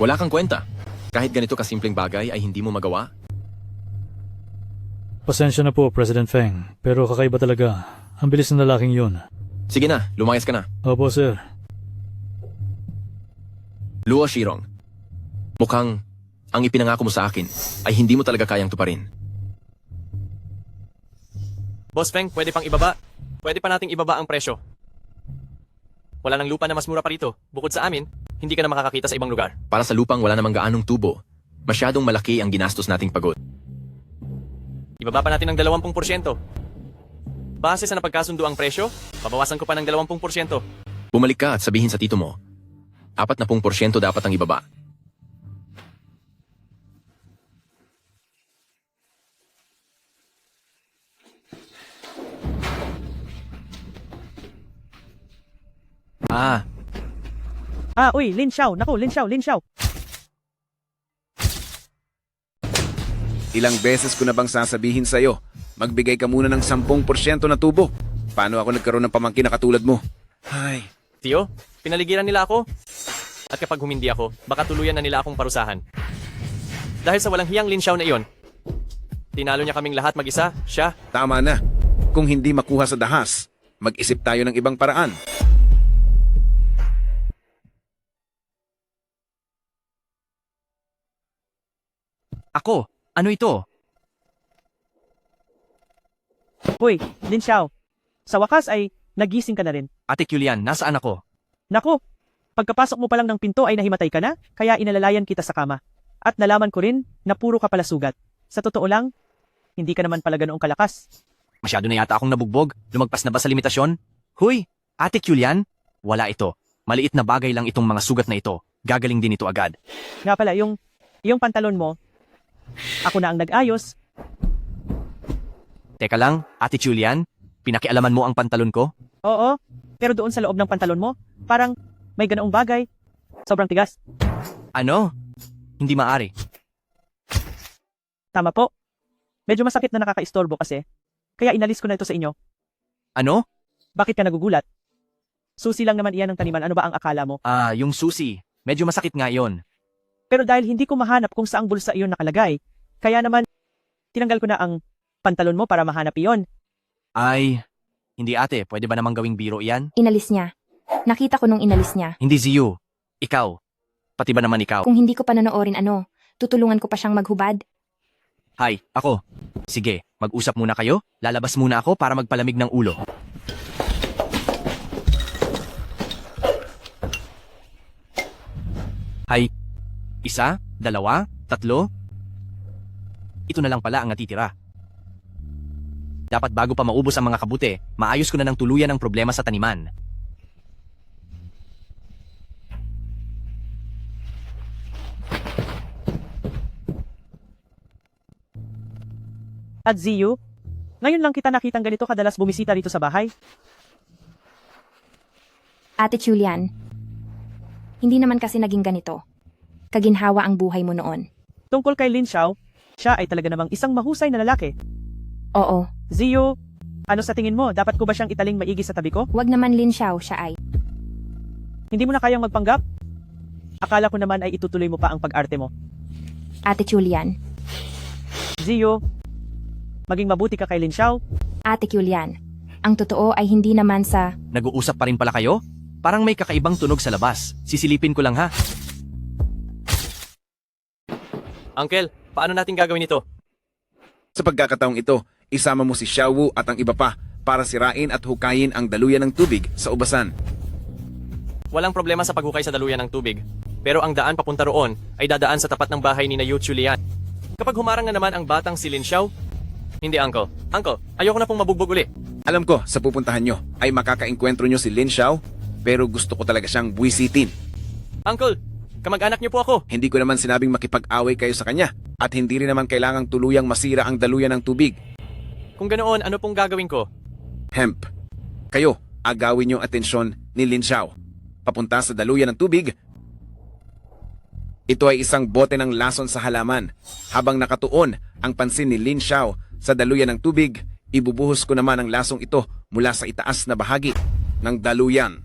Wala kang kwenta. Kahit ganito kasimpleng bagay ay hindi mo magawa. Pasensya na po, President Feng. Pero kakaiba talaga. Ang bilis ng lalaking yun. Sige na, lumayas ka na. Opo, sir. Luo Shirong, mukhang ang ipinangako mo sa akin ay hindi mo talaga kayang tuparin. Boss Feng, pwede pang ibaba. Pwede pa nating ibaba ang presyo. Wala nang lupa na mas mura pa rito. Bukod sa amin, hindi ka na makakakita sa ibang lugar. Para sa lupang wala namang gaanong tubo, masyadong malaki ang ginastos nating pagod. Ibaba pa natin ng 20%. Base sa napagkasundo ang presyo, babawasan ko pa ng 20%. Bumalik ka at sabihin sa tito mo, 40% dapat ang ibaba. Uy, Lin Xiao, naku, Lin Xiao, Lin Xiao. Ilang beses ko na bang sasabihin sa'yo, magbigay ka muna ng 10% na tubo. Paano ako nagkaroon ng pamangkin na katulad mo? Ay, Tio, pinaligiran nila ako. At kapag humindi ako, baka tuluyan na nila akong parusahan. Dahil sa walang hiyang Lin Xiao na iyon, tinalo niya kaming lahat mag-isa, siya. tama na. Kung hindi makuha sa dahas, mag-isip tayo ng ibang paraan. Ako, ano ito? Uy, Lin Xiao. Sa wakas ay nagising ka na rin. Ate Julian, nasaan ako? Naku, pagkapasok mo pa lang ng pinto ay nahimatay ka na, kaya inalalayan kita sa kama. At nalaman ko rin na puro ka pala sugat. Sa totoo lang, hindi ka naman pala ganoong kalakas. Masyado na yata akong nabugbog. Lumagpas na ba sa limitasyon? Huy, Ate Julian, wala ito. Maliit na bagay lang itong mga sugat na ito. Gagaling din ito agad. Nga pala, yung pantalon mo, ako na ang nag-ayos. Teka lang, Ate Julian, pinakialaman mo ang pantalon ko? Oo, pero doon sa loob ng pantalon mo, parang may ganoong bagay. Sobrang tigas. Ano? Hindi maari. Tama po. Medyo masakit na nakakaistorbo kasi. Kaya inalis ko na ito sa inyo. Ano? Bakit ka nagugulat? Susi lang naman iyan ng taniman. Ano ba ang akala mo? Yung susi. Medyo masakit nga yon. Pero dahil hindi ko mahanap kung saang bulsa iyon nakalagay, kaya naman tinanggal ko na ang pantalon mo para mahanap iyon. Ay, hindi ate. Pwede ba namang gawing biro iyan? Inalis niya. Nakita ko nung inalis niya. Hindi Ziyu. Ikaw. Pati ba naman ikaw? Kung hindi ko panonoorin tutulungan ko pa siyang maghubad. Hi, ako. Sige, mag-usap muna kayo. Lalabas muna ako para magpalamig ng ulo. Hi. 1, 2, 3. Ito na lang pala ang natitira. Dapat bago pa maubos ang mga kabute, maayos ko na ng tuluyan ang problema sa taniman. At Ziyu, Ngayon lang kita nakitang ganito kadalas bumisita rito sa bahay. Ate Julian, hindi naman kasi naging ganito. Kaginhawa ang buhay mo noon. Tungkol kay Lin Xiao, siya ay talaga namang isang mahusay na lalaki. Oo, Zio, ano sa tingin mo? Dapat ko ba siyang italing maigi sa tabi ko? wag naman Lin Xiao, siya ay. Hindi mo na kayang magpanggap? Akala ko naman ay itutuloy mo pa ang pag-arte mo. Ate Julian, Zio, maging mabuti ka kay Lin Xiao. Ate Julian, ang totoo ay hindi naman sa... Nag-uusap pa rin pala kayo? Parang may kakaibang tunog sa labas. Sisilipin ko lang ha. Uncle, paano natin gagawin ito? Sa pagkakataong ito, isama mo si Xiaowu at ang iba pa para sirain at hukayin ang daluyan ng tubig sa ubasan. Walang problema sa paghukay sa daluyan ng tubig. Pero ang daan papunta roon ay dadaan sa tapat ng bahay ni na Yu Chulian. Kapag humarang na naman ang batang si Lin Xiao, hindi, Uncle. Uncle, ayoko na pong mabugbog uli. Alam ko, sa pupuntahan nyo ay makakaengkwentro nyo si Lin Xiao, pero gusto ko talaga siyang buwisitin. Uncle, kamag-anak niyo po ako. Hindi ko naman sinabing makipag-away kayo sa kanya at hindi rin naman kailangang tuluyang masira ang daluyan ng tubig. Kung ganoon, ano pong gagawin ko? Hemp. Kayo, agawin yung atensyon ni Lin Xiao. Papunta sa daluyan ng tubig. Ito ay isang bote ng lason sa halaman. Habang nakatuon ang pansin ni Lin Xiao sa daluyan ng tubig, ibubuhos ko naman ang lasong ito mula sa itaas na bahagi ng daluyan.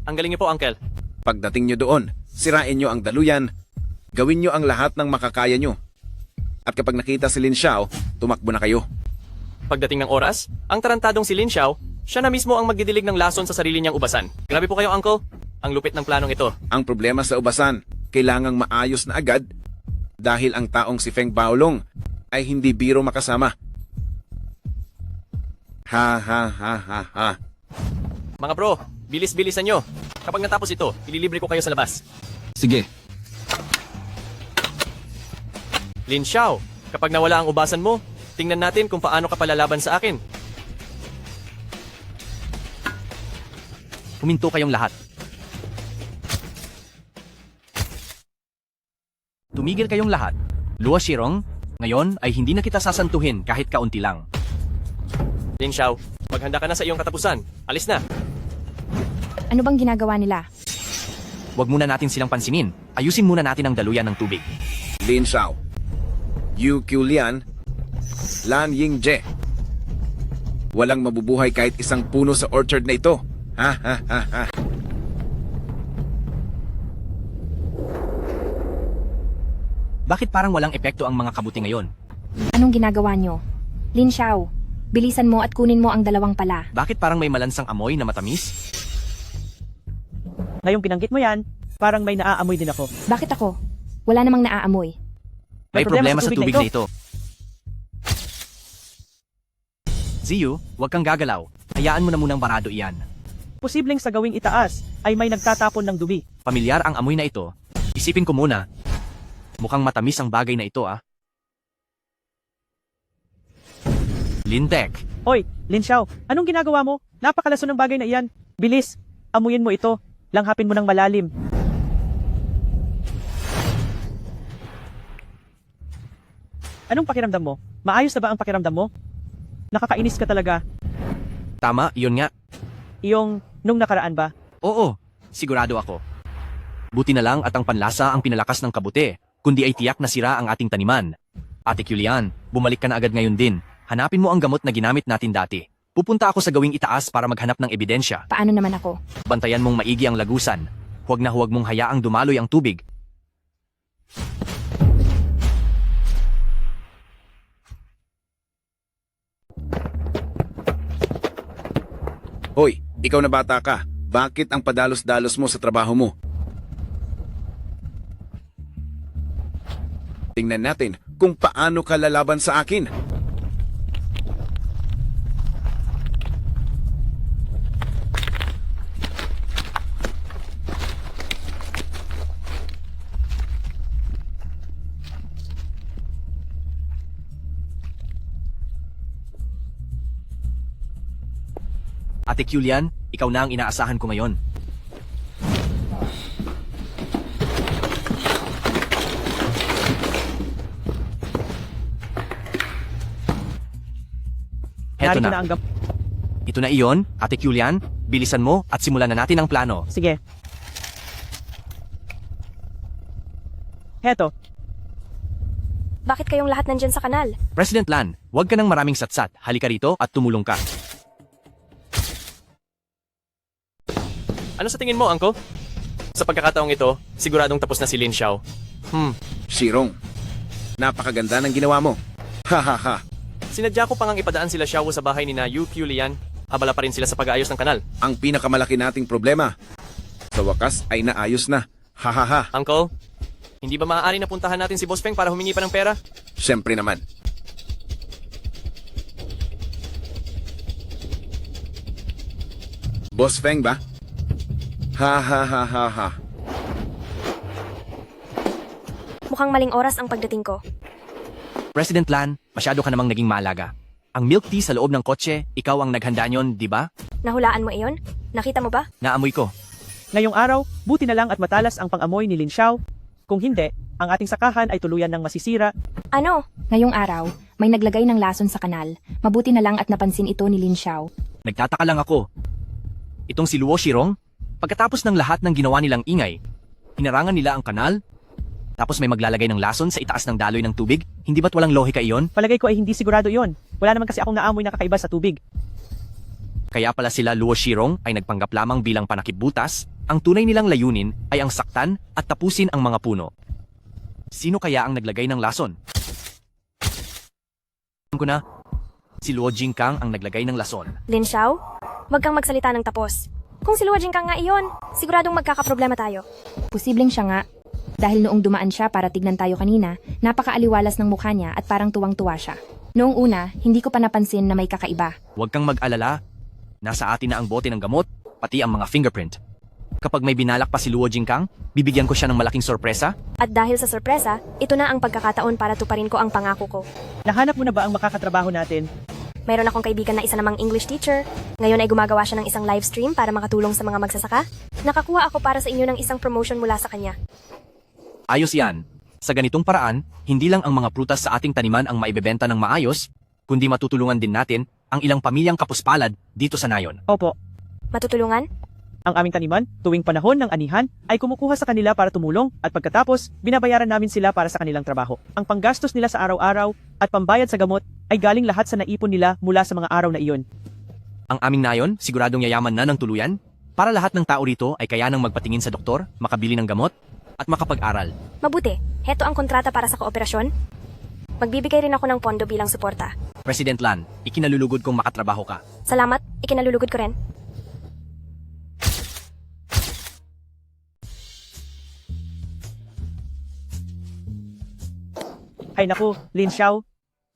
Ang galing niyo po, Uncle. Pagdating nyo doon, sirain nyo ang daluyan, gawin nyo ang lahat ng makakaya nyo. At kapag nakita si Lin Xiao, tumakbo na kayo. Pagdating ng oras, ang tarantadong si Lin Xiao, siya na mismo ang magdidilig ng lason sa sarili niyang ubasan. Grabe po kayo, Uncle. Ang lupit ng planong ito. Ang problema sa ubasan, kailangang maayos na agad dahil ang taong si Feng Baolong ay hindi biro makasama. Ha ha ha ha ha. Mga bro, bilis-bilisan nyo. Kapag natapos ito, ililibre ko kayo sa labas. Sige, Lin Xiao, kapag nawala ang ubasan mo, tingnan natin kung paano ka palalaban sa akin. Huminto kayong lahat. Tumigil kayong lahat. Luo Shirong, ngayon ay hindi na kita sasantuhin kahit kaunti lang. Lin Xiao, maghanda ka na sa iyong katapusan. Alis na. Ano bang ginagawa nila? Huwag muna natin silang pansinin. Ayusin muna natin ang daluyan ng tubig. Lin Xiao, Yu Qiulian, Lan Yingje. Walang mabubuhay kahit isang puno sa orchard na ito. Ha ha ha ha. Bakit parang walang epekto ang mga kabuti ngayon? Anong ginagawa nyo? Lin Xiao, bilisan mo at kunin mo ang dalawang pala. Bakit parang may malansang amoy na matamis? Ngayong binanggit mo yan, parang may naaamoy din ako. Bakit ako? Wala namang naaamoy. May problema sa tubig na ito. Ziyu, huwag kang gagalaw. Hayaan mo na munang barado iyan. Posibleng sa gawing itaas ay may nagtatapon ng dumi. Pamilyar ang amoy na ito. Isipin ko muna. Mukhang matamis ang bagay na ito ah. Lintek, Hoy, Lin Xiao, anong ginagawa mo? Napakalaso ng bagay na iyan. Bilis, amuyin mo ito. Langhapin mo ng malalim. Anong pakiramdam mo? Maayos na ba ang pakiramdam mo? Nakakainis ka talaga. tama, iyon nga. Iyong nung nakaraan ba? Oo, sigurado ako. Buti na lang at ang panlasa ang pinalakas ng kabute, kundi ay tiyak na sira ang ating taniman. Ate Julian, bumalik ka na agad ngayon din. Hanapin mo ang gamot na ginamit natin dati. Pupunta ako sa gawing itaas para maghanap ng ebidensya. Paano naman ako? Bantayan mong maigi ang lagusan. Huwag na huwag mong hayaang dumaloy ang tubig. Hoy, ikaw na bata ka. Bakit ang padalos-dalos mo sa trabaho mo? Tingnan natin kung paano ka lalaban sa akin. Ate Julian, ikaw na ang inaasahan ko ngayon. Heto Narito na. ang Ito na iyon, Ate Julian. Bilisan mo at simulan na natin ang plano. Sige. Heto, Bakit kayong lahat nandyan sa kanal? President Lan, huwag ka ng maraming satsat. Halika rito at tumulong ka. Ano sa tingin mo, Angko? Sa pagkakataong ito, siguradong tapos na si Lin Xiao. Shirong, napakaganda ng ginawa mo. Ha ha ha. Sinadya ko pang ipadaan sila Xiao sa bahay ni na Yu Lian. Abala pa rin sila sa pag-aayos ng kanal. Ang pinakamalaki nating problema. Sa wakas ay naayos na. Ha ha ha. Uncle, hindi ba maaari na puntahan natin si Boss Feng para humingi pa ng pera? Siyempre naman. Boss Feng ba? Ha ha ha ha ha. Mukhang maling oras ang pagdating ko. President Lan, masyado ka namang naging maalaga. Ang milk tea sa loob ng kotse, ikaw ang naghanda nyon, di ba? Nahulaan mo iyon? Nakita mo ba? Naamoy ko. ngayong araw, buti na lang at matalas ang pang-amoy ni Lin Xiao. Kung hindi, ang ating sakahan ay tuluyan ng masisira. Ano? Ngayong araw, may naglagay ng lason sa kanal. Mabuti na lang at napansin ito ni Lin Xiao. Nagtataka lang ako. Itong si Luo Shirong, pagkatapos ng lahat ng ginawa nilang ingay, hinarangan nila ang kanal, tapos may maglalagay ng lason sa itaas ng daloy ng tubig, hindi ba't walang lohika iyon? Palagay ko ay hindi sigurado iyon. Wala naman kasi akong naamoy na kakaiba sa tubig. Kaya pala sila Luo Shirong ay nagpanggap lamang bilang panakipbutas, ang tunay nilang layunin ay ang saktan at tapusin ang mga puno. Sino kaya ang naglagay ng lason? Alam ko na, si Luo Jingkang ang naglagay ng lason. Lin Xiao? Huwag kang magsalita ng tapos. Kung si Luo Jingkang nga iyon, siguradong magkakaproblema tayo. Posibleng siya nga. Dahil noong dumaan siya para tignan tayo kanina, napakaaliwalas ng mukha niya at parang tuwang-tuwa siya. Noong una, hindi ko pa napansin na may kakaiba. Huwag kang mag-alala. Nasa atin na ang bote ng gamot, pati ang mga fingerprint. Kapag may binalak pa si Luo Jingkang, bibigyan ko siya ng malaking sorpresa. At dahil sa sorpresa, ito na ang pagkakataon para tuparin ko ang pangako ko. Nahanap mo na ba ang makakatrabaho natin? Mayroon akong kaibigan na isa namang English teacher. Ngayon ay gumagawa siya ng isang live stream para makatulong sa mga magsasaka. Nakakuha ako para sa inyo ng isang promotion mula sa kanya. Ayos yan. Sa ganitong paraan, hindi lang ang mga prutas sa ating taniman ang maibebenta ng maayos, kundi matutulungan din natin ang ilang pamilyang kapuspalad dito sa Nayon. Opo, Matutulungan? ang aming taniman, tuwing panahon ng anihan, ay kumukuha sa kanila para tumulong at pagkatapos, binabayaran namin sila para sa kanilang trabaho. Ang panggastos nila sa araw-araw at pambayad sa gamot ay galing lahat sa naipon nila mula sa mga araw na iyon. Ang aming Nayon, siguradong yayaman na ng tuluyan, para lahat ng tao rito ay kayanang magpatingin sa doktor, makabili ng gamot, at makapag-aral. Mabuti. Heto ang kontrata para sa kooperasyon. Magbibigay rin ako ng pondo bilang suporta. President Lan, ikinalulugod kong makatrabaho ka. Salamat, ikinalulugod ko rin. Ay naku, Lin Xiao.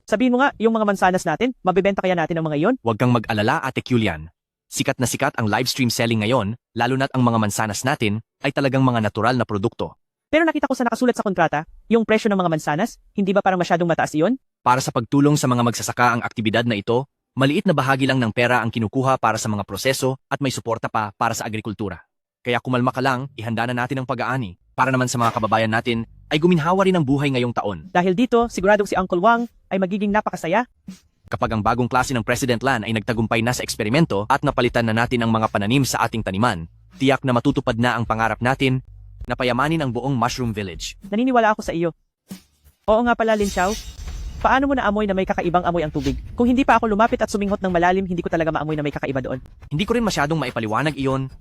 Sabihin mo nga, yung mga mansanas natin, mabebenta kaya natin ang mga iyon? Huwag kang mag-alala, Ate Julian. Sikat na sikat ang live stream selling ngayon, lalo na't ang mga mansanas natin ay talagang mga natural na produkto. Pero nakita ko sa nakasulat sa kontrata, yung presyo ng mga mansanas, hindi ba parang masyadong mataas iyon? Para sa pagtulong sa mga magsasaka ang aktibidad na ito, maliit na bahagi lang ng pera ang kinukuha para sa mga proseso at may suporta pa para sa agrikultura. Kaya kumalma ka lang, ihanda na natin ang pag-aani. Para naman sa mga kababayan natin, ay guminhawa rin ang buhay ngayong taon. Dahil dito, siguradong si Uncle Wang ay magiging napakasaya. Kapag ang bagong klase ng President Lan ay nagtagumpay na sa eksperimento at napalitan na natin ang mga pananim sa ating taniman, tiyak na matutupad na ang pangarap natin na payamanin ang buong Mushroom Village. Naniniwala ako sa iyo. Oo nga pala, Lin Xiao. Paano mo naamoy na may kakaibang amoy ang tubig? Kung hindi pa ako lumapit at suminghot ng malalim, hindi ko talaga maamoy na may kakaiba doon. Hindi ko rin masyadong maipaliwanag iyon.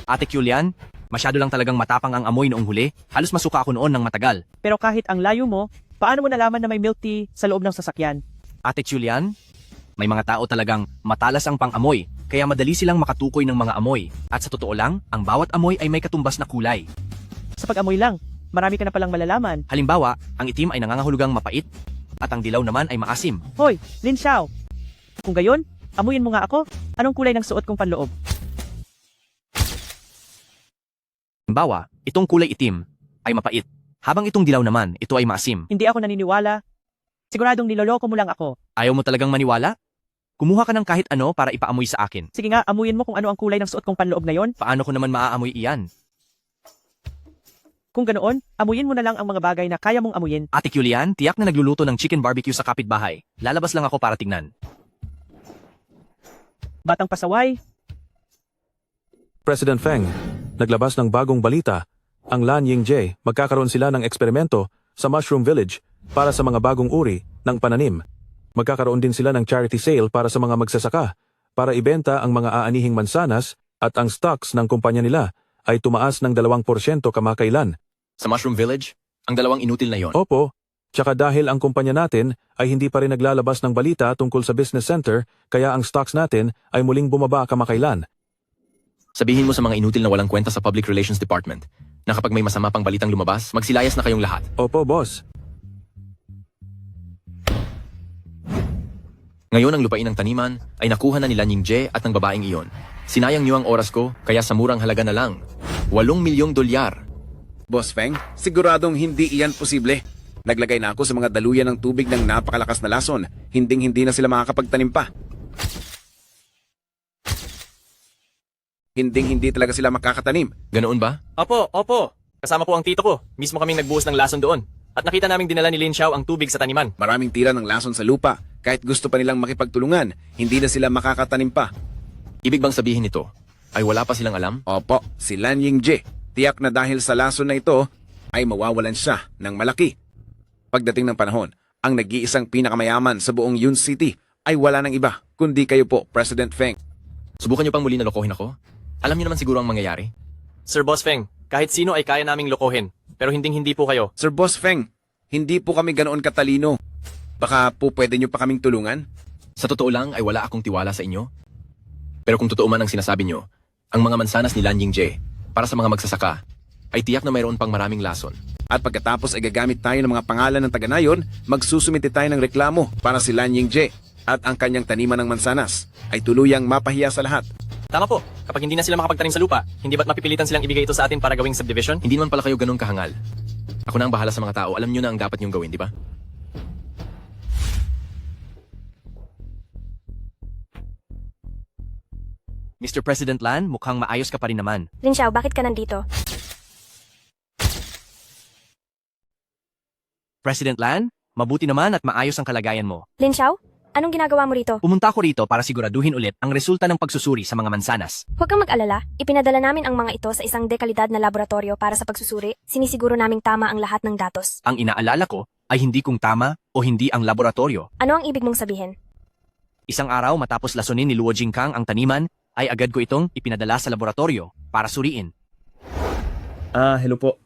Ate Julian, masyado lang talagang matapang ang amoy noong huli. Halos masuka ako noon ng matagal. Pero kahit ang layo mo, paano mo nalaman na may milk tea sa loob ng sasakyan? Ate Julian, may mga tao talagang matalas ang pang-amoy, kaya madali silang makatukoy ng mga amoy. At sa totoo lang, ang bawat amoy ay may katumbas na kulay. Sa pag-amoy lang, marami ka na palang malalaman. Halimbawa, ang itim ay nangangahulugang mapait, at ang dilaw naman ay maasim. Hoy, Lin Xiao. Kung gayon, amuyin mo nga ako. Anong kulay ng suot kong panloob? Halimbawa, itong kulay itim ay mapait, habang itong dilaw naman, ito ay maasim. Hindi ako naniniwala. Siguradong niloloko mo lang ako. Ayaw mo talagang maniwala? Kumuha ka ng kahit ano para ipaamoy sa akin. Sige nga, amuyin mo kung ano ang kulay ng suot kong panloob ngayon. Paano ko naman maaamoy iyan? Kung ganoon, amuyin mo na lang ang mga bagay na kaya mong amuyin. Ate Julian, tiyak na nagluluto ng chicken barbecue sa kapitbahay. Lalabas lang ako para tignan. Batang pasaway, President Feng, naglabas ng bagong balita. Ang Lan Yingje, magkakaroon sila ng eksperimento sa Mushroom Village para sa mga bagong uri ng pananim. Magkakaroon din sila ng charity sale para sa mga magsasaka para ibenta ang mga aanihing mansanas at ang stocks ng kumpanya nila ay tumaas ng 2% kamakailan. Sa Mushroom Village, ang dalawang inutil na yon. Opo, tsaka dahil ang kumpanya natin ay hindi pa rin naglalabas ng balita tungkol sa business center, kaya ang stocks natin ay muling bumaba kamakailan. Sabihin mo sa mga inutil na walang kwenta sa Public Relations Department na kapag may masama pang balitang lumabas, magsilayas na kayong lahat. Opo, boss. Ngayon ang lupain ng taniman ay nakuha na nila Yingje at ng babaeng iyon. Sinayang niyo ang oras ko, kaya sa murang halaga na lang, 8 milyong dolyar. Boss Feng, siguradong hindi iyan posible. Naglagay na ako sa mga daluyan ng tubig ng napakalakas na lason. Hinding-hindi na sila makakapagtanim pa. Hinding-hindi talaga sila makakatanim. Ganoon ba? Opo. Kasama po ang tito ko. Mismo kaming nagbuhos ng lason doon. At nakita naming dinala ni Lin Xiao ang tubig sa taniman. Maraming tira ng lason sa lupa. Kahit gusto pa nilang makipagtulungan, hindi na sila makakatanim pa. Ibig bang sabihin nito ay wala pa silang alam? Opo, si Lan Yingje. Tiyak na dahil sa lason na ito, ay mawawalan siya ng malaki. Pagdating ng panahon, ang nag-iisang pinakamayaman sa buong Yun City ay wala ng iba, kundi kayo po, President Feng. Subukan niyo pang muli na lokohin ako? Alam niyo naman siguro ang mangyayari. Sir Boss Feng, kahit sino ay kaya naming lokohin. Pero hinding-hindi po kayo. Sir Boss Feng, hindi po kami ganoon katalino. Baka po pwede niyo pa kaming tulungan? Sa totoo lang ay wala akong tiwala sa inyo. Pero kung totoo man ang sinasabi niyo, ang mga mansanas ni Lan Yingje para sa mga magsasaka ay tiyak na mayroon pang maraming lason. At pagkatapos ay gagamit tayo ng mga pangalan ng taga-nayon, magsusumite tayo ng reklamo para si Lan Yingje at ang kanyang taniman ng mansanas ay tuluyang mapahiya sa lahat. Tama po. Kapag hindi na sila makapagtanim sa lupa, hindi ba't mapipilitan silang ibigay ito sa atin para gawing subdivision? Hindi naman pala kayo ganun kahangal. Ako na ang bahala sa mga tao. Alam niyo na ang dapat niyong gawin, di ba? Mr. President Lan, mukhang maayos ka pa rin naman. Lin Xiao, bakit ka nandito? President Lan, mabuti naman at maayos ang kalagayan mo. Lin Xiao, anong ginagawa mo rito? Pumunta ako rito para siguraduhin ulit ang resulta ng pagsusuri sa mga mansanas. Huwag kang mag-alala, ipinadala namin ang mga ito sa isang dekalidad na laboratorio para sa pagsusuri. Sinisiguro naming tama ang lahat ng datos. Ang inaalala ko ay hindi kung tama o hindi ang laboratorio. Ano ang ibig mong sabihin? Isang araw matapos lasunin ni Luo Jingkang ang taniman, ay agad ko itong ipinadala sa laboratorio para suriin. Hello po.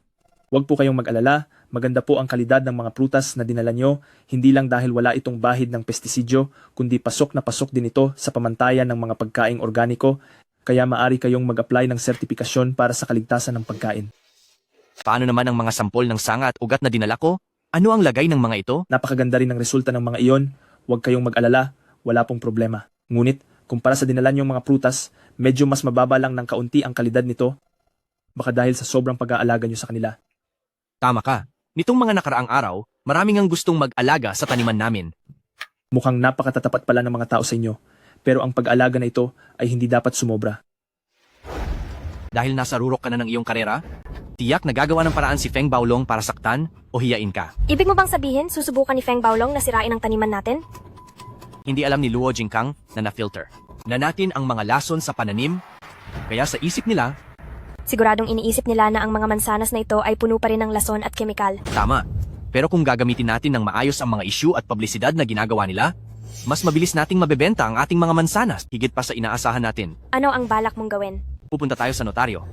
Huwag po kayong mag-alala. Maganda po ang kalidad ng mga prutas na dinala nyo, hindi lang dahil wala itong bahid ng pestisidyo, kundi pasok na pasok din ito sa pamantayan ng mga pagkaing organiko, kaya maari kayong mag-apply ng sertipikasyon para sa kaligtasan ng pagkain. Paano naman ang mga sampol ng sanga at ugat na dinala ko? Ano ang lagay ng mga ito? Napakaganda rin ng resulta ng mga iyon. Huwag kayong mag-alala, wala pong problema. Ngunit, kumpara sa dinala nyong mga prutas, medyo mas mababa lang ng kaunti ang kalidad nito, baka dahil sa sobrang pag-aalaga nyo sa kanila. Tama ka. Nitong mga nakaraang araw, maraming ang gustong mag-alaga sa taniman namin. Mukhang napakatatapat pala ng mga tao sa inyo, pero ang pag-alaga na ito ay hindi dapat sumobra. Dahil nasa rurok ka na ng iyong karera, tiyak na gagawa ng paraan si Feng Baolong para saktan o hiyain ka. Ibig mo bang sabihin, susubukan ni Feng Baolong na sirain ang taniman natin? Hindi alam ni Luo Jingkang na na-filter na natin ang mga lason sa pananim, kaya sa isip nila, Siguradong iniisip nila na ang mga mansanas na ito ay puno pa rin ng lason at kemikal. tama. Pero kung gagamitin natin ng maayos ang mga issue at publisidad na ginagawa nila, mas mabilis nating mabebenta ang ating mga mansanas higit pa sa inaasahan natin. Ano ang balak mong gawin? Pupunta tayo sa notaryo.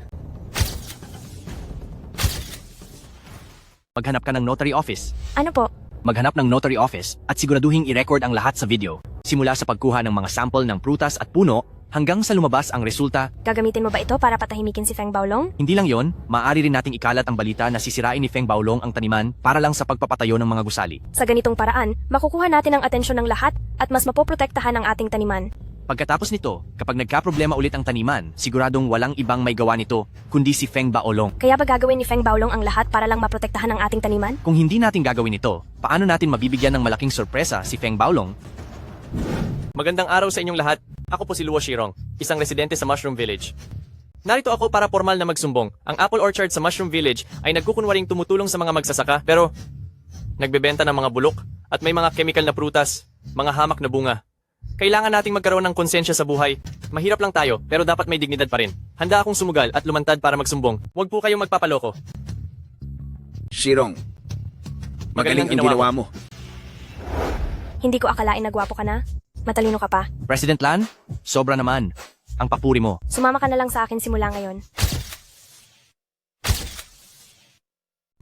Maghanap ka ng notary office. Ano po? Maghanap ng notary office at siguraduhing i-record ang lahat sa video. Simula sa pagkuha ng mga sample ng prutas at puno hanggang sa lumabas ang resulta. Gagamitin mo ba ito para patahimikin si Feng Baolong? Hindi lang yon, maaari rin nating ikalat ang balita na sisirain ni Feng Baolong ang taniman para lang sa pagpapatayo ng mga gusali. Sa ganitong paraan, makukuha natin ang atensyon ng lahat at mas mapoprotektahan ang ating taniman. Pagkatapos nito, kapag nagkaproblema ulit ang taniman, siguradong walang ibang may gawa nito kundi si Feng Baolong. Kaya ba gagawin ni Feng Baolong ang lahat para lang maprotektahan ang ating taniman? Kung hindi natin gagawin ito, paano natin mabibigyan ng malaking sorpresa si Feng Baolong? Magandang araw sa inyong lahat. Ako po si Luo Shirong, isang residente sa Mushroom Village. Narito ako para formal na magsumbong. Ang apple orchard sa Mushroom Village ay nagkukunwaring tumutulong sa mga magsasaka pero nagbebenta ng mga bulok at may mga chemical na prutas, mga hamak na bunga. Kailangan nating magkaroon ng konsensya sa buhay Mahirap lang tayo, pero dapat may dignidad pa rin. Handa akong sumugal at lumantad para magsumbong. Huwag po kayong magpapaloko. Shirong, magaling ang ginawa mo. Hindi ko akalain na gwapo ka na. Matalino ka pa. President Lan, sobra naman. Ang papuri mo. Sumama ka na lang sa akin simula ngayon.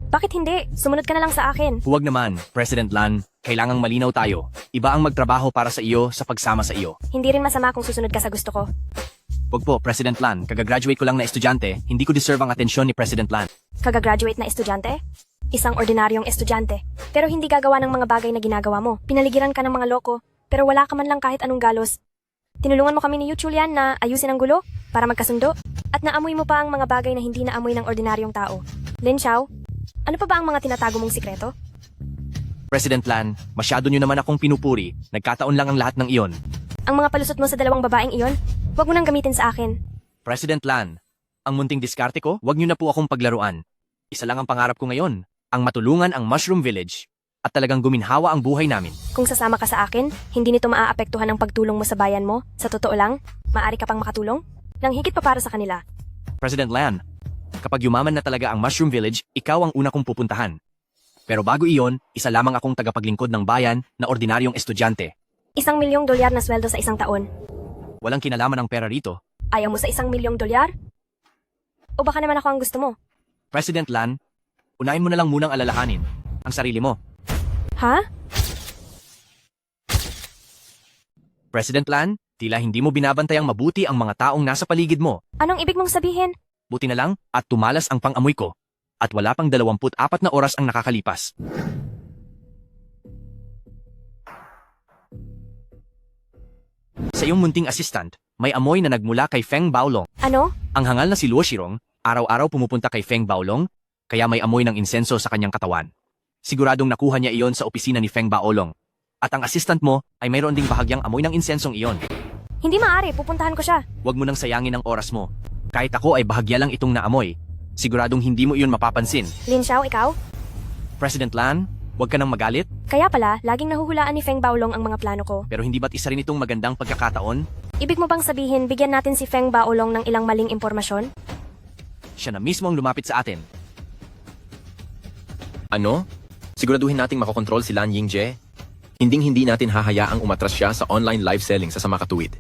Bakit hindi? Sumunod ka na lang sa akin. Huwag naman, President Lan. Kailangang malinaw tayo. Iba ang magtrabaho para sa iyo sa pagsama sa iyo. Hindi rin masama kung susunod ka sa gusto ko. Huwag po, President Lan. Kagagraduate ko lang na estudyante. Hindi ko deserve ang atensyon ni President Lan. Kagagraduate na estudyante? Isang ordinaryong estudyante. Pero hindi gagawa ng mga bagay na ginagawa mo. Pinaligiran ka ng mga loko, pero wala ka man lang kahit anong galos. Tinulungan mo kami ni Yu Julian na ayusin ang gulo para magkasundo. At naamoy mo pa ang mga bagay na hindi naamoy ng ordinaryong tao. Lin Xiao, ano pa ba ang mga tinatago mong sikreto? President Lan, masyado nyo naman akong pinupuri. Nagkataon lang ang lahat ng iyon. Ang mga palusot mo sa dalawang babaeng iyon, huwag mo nang gamitin sa akin. President Lan, ang munting diskarte ko, huwag nyo na po akong paglaruan. Isa lang ang pangarap ko ngayon, ang matulungan ang Mushroom Village at talagang guminhawa ang buhay namin. Kung sasama ka sa akin, hindi nito maaapektuhan ang pagtulong mo sa bayan mo. Sa totoo lang, maaari ka pang makatulong? Nang higit pa para sa kanila. President Lan, kapag yumaman na talaga ang Mushroom Village, ikaw ang una kong pupuntahan. Pero bago iyon, isa lamang akong tagapaglingkod ng bayan na ordinaryong estudyante. $1 milyong na sweldo sa isang taon. Walang kinalaman ang pera rito. Ayaw mo sa $1 milyong? O baka naman ako ang gusto mo? President Lan, unahin mo na lang munang alalahanin ang sarili mo. Ha? President Lan, tila hindi mo binabantayang mabuti ang mga taong nasa paligid mo. Anong ibig mong sabihin? Buti na lang at tumalas ang pang-amoy ko. At wala pang 24 na oras ang nakakalipas. Sa iyong munting assistant, may amoy na nagmula kay Feng Baolong. Ano? Ang hangal na si Luo Shirong, araw-araw pumupunta kay Feng Baolong, kaya may amoy ng insenso sa kanyang katawan. Siguradong nakuha niya iyon sa opisina ni Feng Baolong. At ang assistant mo ay mayroon ding bahagyang amoy ng insensong iyon. Hindi maaari, pupuntahan ko siya. Huwag mo nang sayangin ang oras mo. Kahit ako ay bahagya lang itong naamoy. Siguradong hindi mo iyon mapapansin. Lin Xiao, ikaw? President Lan, huwag ka nang magalit. Kaya pala, laging nahuhulaan ni Feng Baolong ang mga plano ko. Pero hindi ba't isa rin itong magandang pagkakataon? Ibig mo bang sabihin, bigyan natin si Feng Baolong ng ilang maling impormasyon? Siya na mismo ang lumapit sa atin. Ano? Siguraduhin nating makokontrol si Lan Yingje? Hinding-hindi natin hahayaang umatras siya sa online live selling sa makatuwid.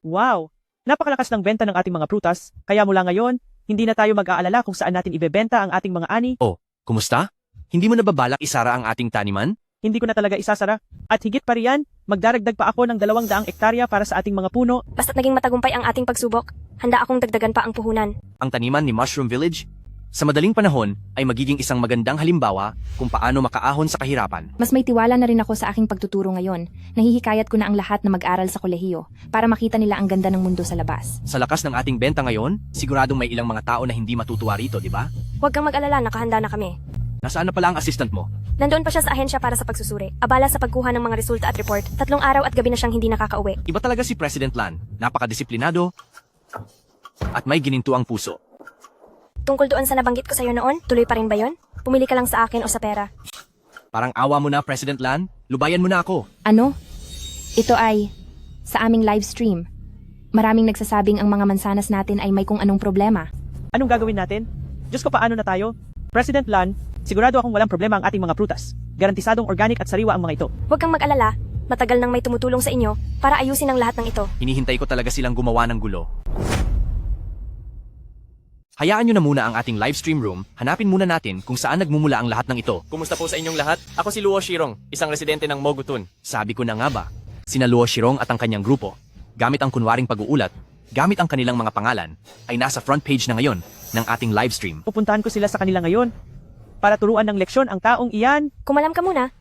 Wow! Napakalakas ng benta ng ating mga prutas, kaya mula ngayon, hindi na tayo mag-aalala kung saan natin ibebenta ang ating mga ani. Oh, kumusta? Hindi mo na ba balak isara ang ating taniman? Hindi ko na talaga isasara. At higit pa riyan, magdaragdag pa ako ng 200 ektarya para sa ating mga puno. Basta't naging matagumpay ang ating pagsubok, handa akong dagdagan pa ang puhunan. Ang taniman ni Mushroom Village? Sa madaling panahon ay magiging isang magandang halimbawa kung paano makaahon sa kahirapan. Mas may tiwala na rin ako sa aking pagtuturo ngayon. Nahihikayat ko na ang lahat na mag-aral sa kolehiyo para makita nila ang ganda ng mundo sa labas. Sa lakas ng ating benta ngayon, siguradong may ilang mga tao na hindi matutuwa rito, di ba? Huwag kang mag-alala, nakahanda na kami. Nasaan na pala ang assistant mo? Nandoon pa siya sa ahensya para sa pagsusuri. Abala sa pagkuha ng mga resulta at report. 3 araw at gabi na siyang hindi nakakauwi. Iba talaga si President Lan. Napakadisiplinado at may ginintuang puso. Tungkol doon sa nabanggit ko sa'yo noon, tuloy pa rin ba yon? Pumili ka lang sa akin o sa pera. Parang awa mo na, President Lan. Lubayan mo na ako. Ano? Ito ay sa aming live stream. Maraming nagsasabing ang mga mansanas natin ay may kung anong problema. Anong gagawin natin? Diyos ko, paano na tayo? President Lan, sigurado akong walang problema ang ating mga prutas. Garantisadong organic at sariwa ang mga ito. Huwag kang mag-alala, matagal nang may tumutulong sa inyo para ayusin ang lahat ng ito. Hinihintay ko talaga silang gumawa ng gulo. Hayaan nyo na muna ang ating live stream room, hanapin muna natin kung saan nagmumula ang lahat ng ito. Kumusta po sa inyong lahat? Ako si Luo Shirong, isang residente ng Mogutun. Sabi ko na nga ba, sina Luo Shirong at ang kanyang grupo, gamit ang kunwaring pag-uulat, gamit ang kanilang mga pangalan, ay nasa front page na ngayon ng ating live stream. Pupuntahan ko sila sa kanila ngayon para turuan ng leksyon ang taong iyan. Kumalam ka muna.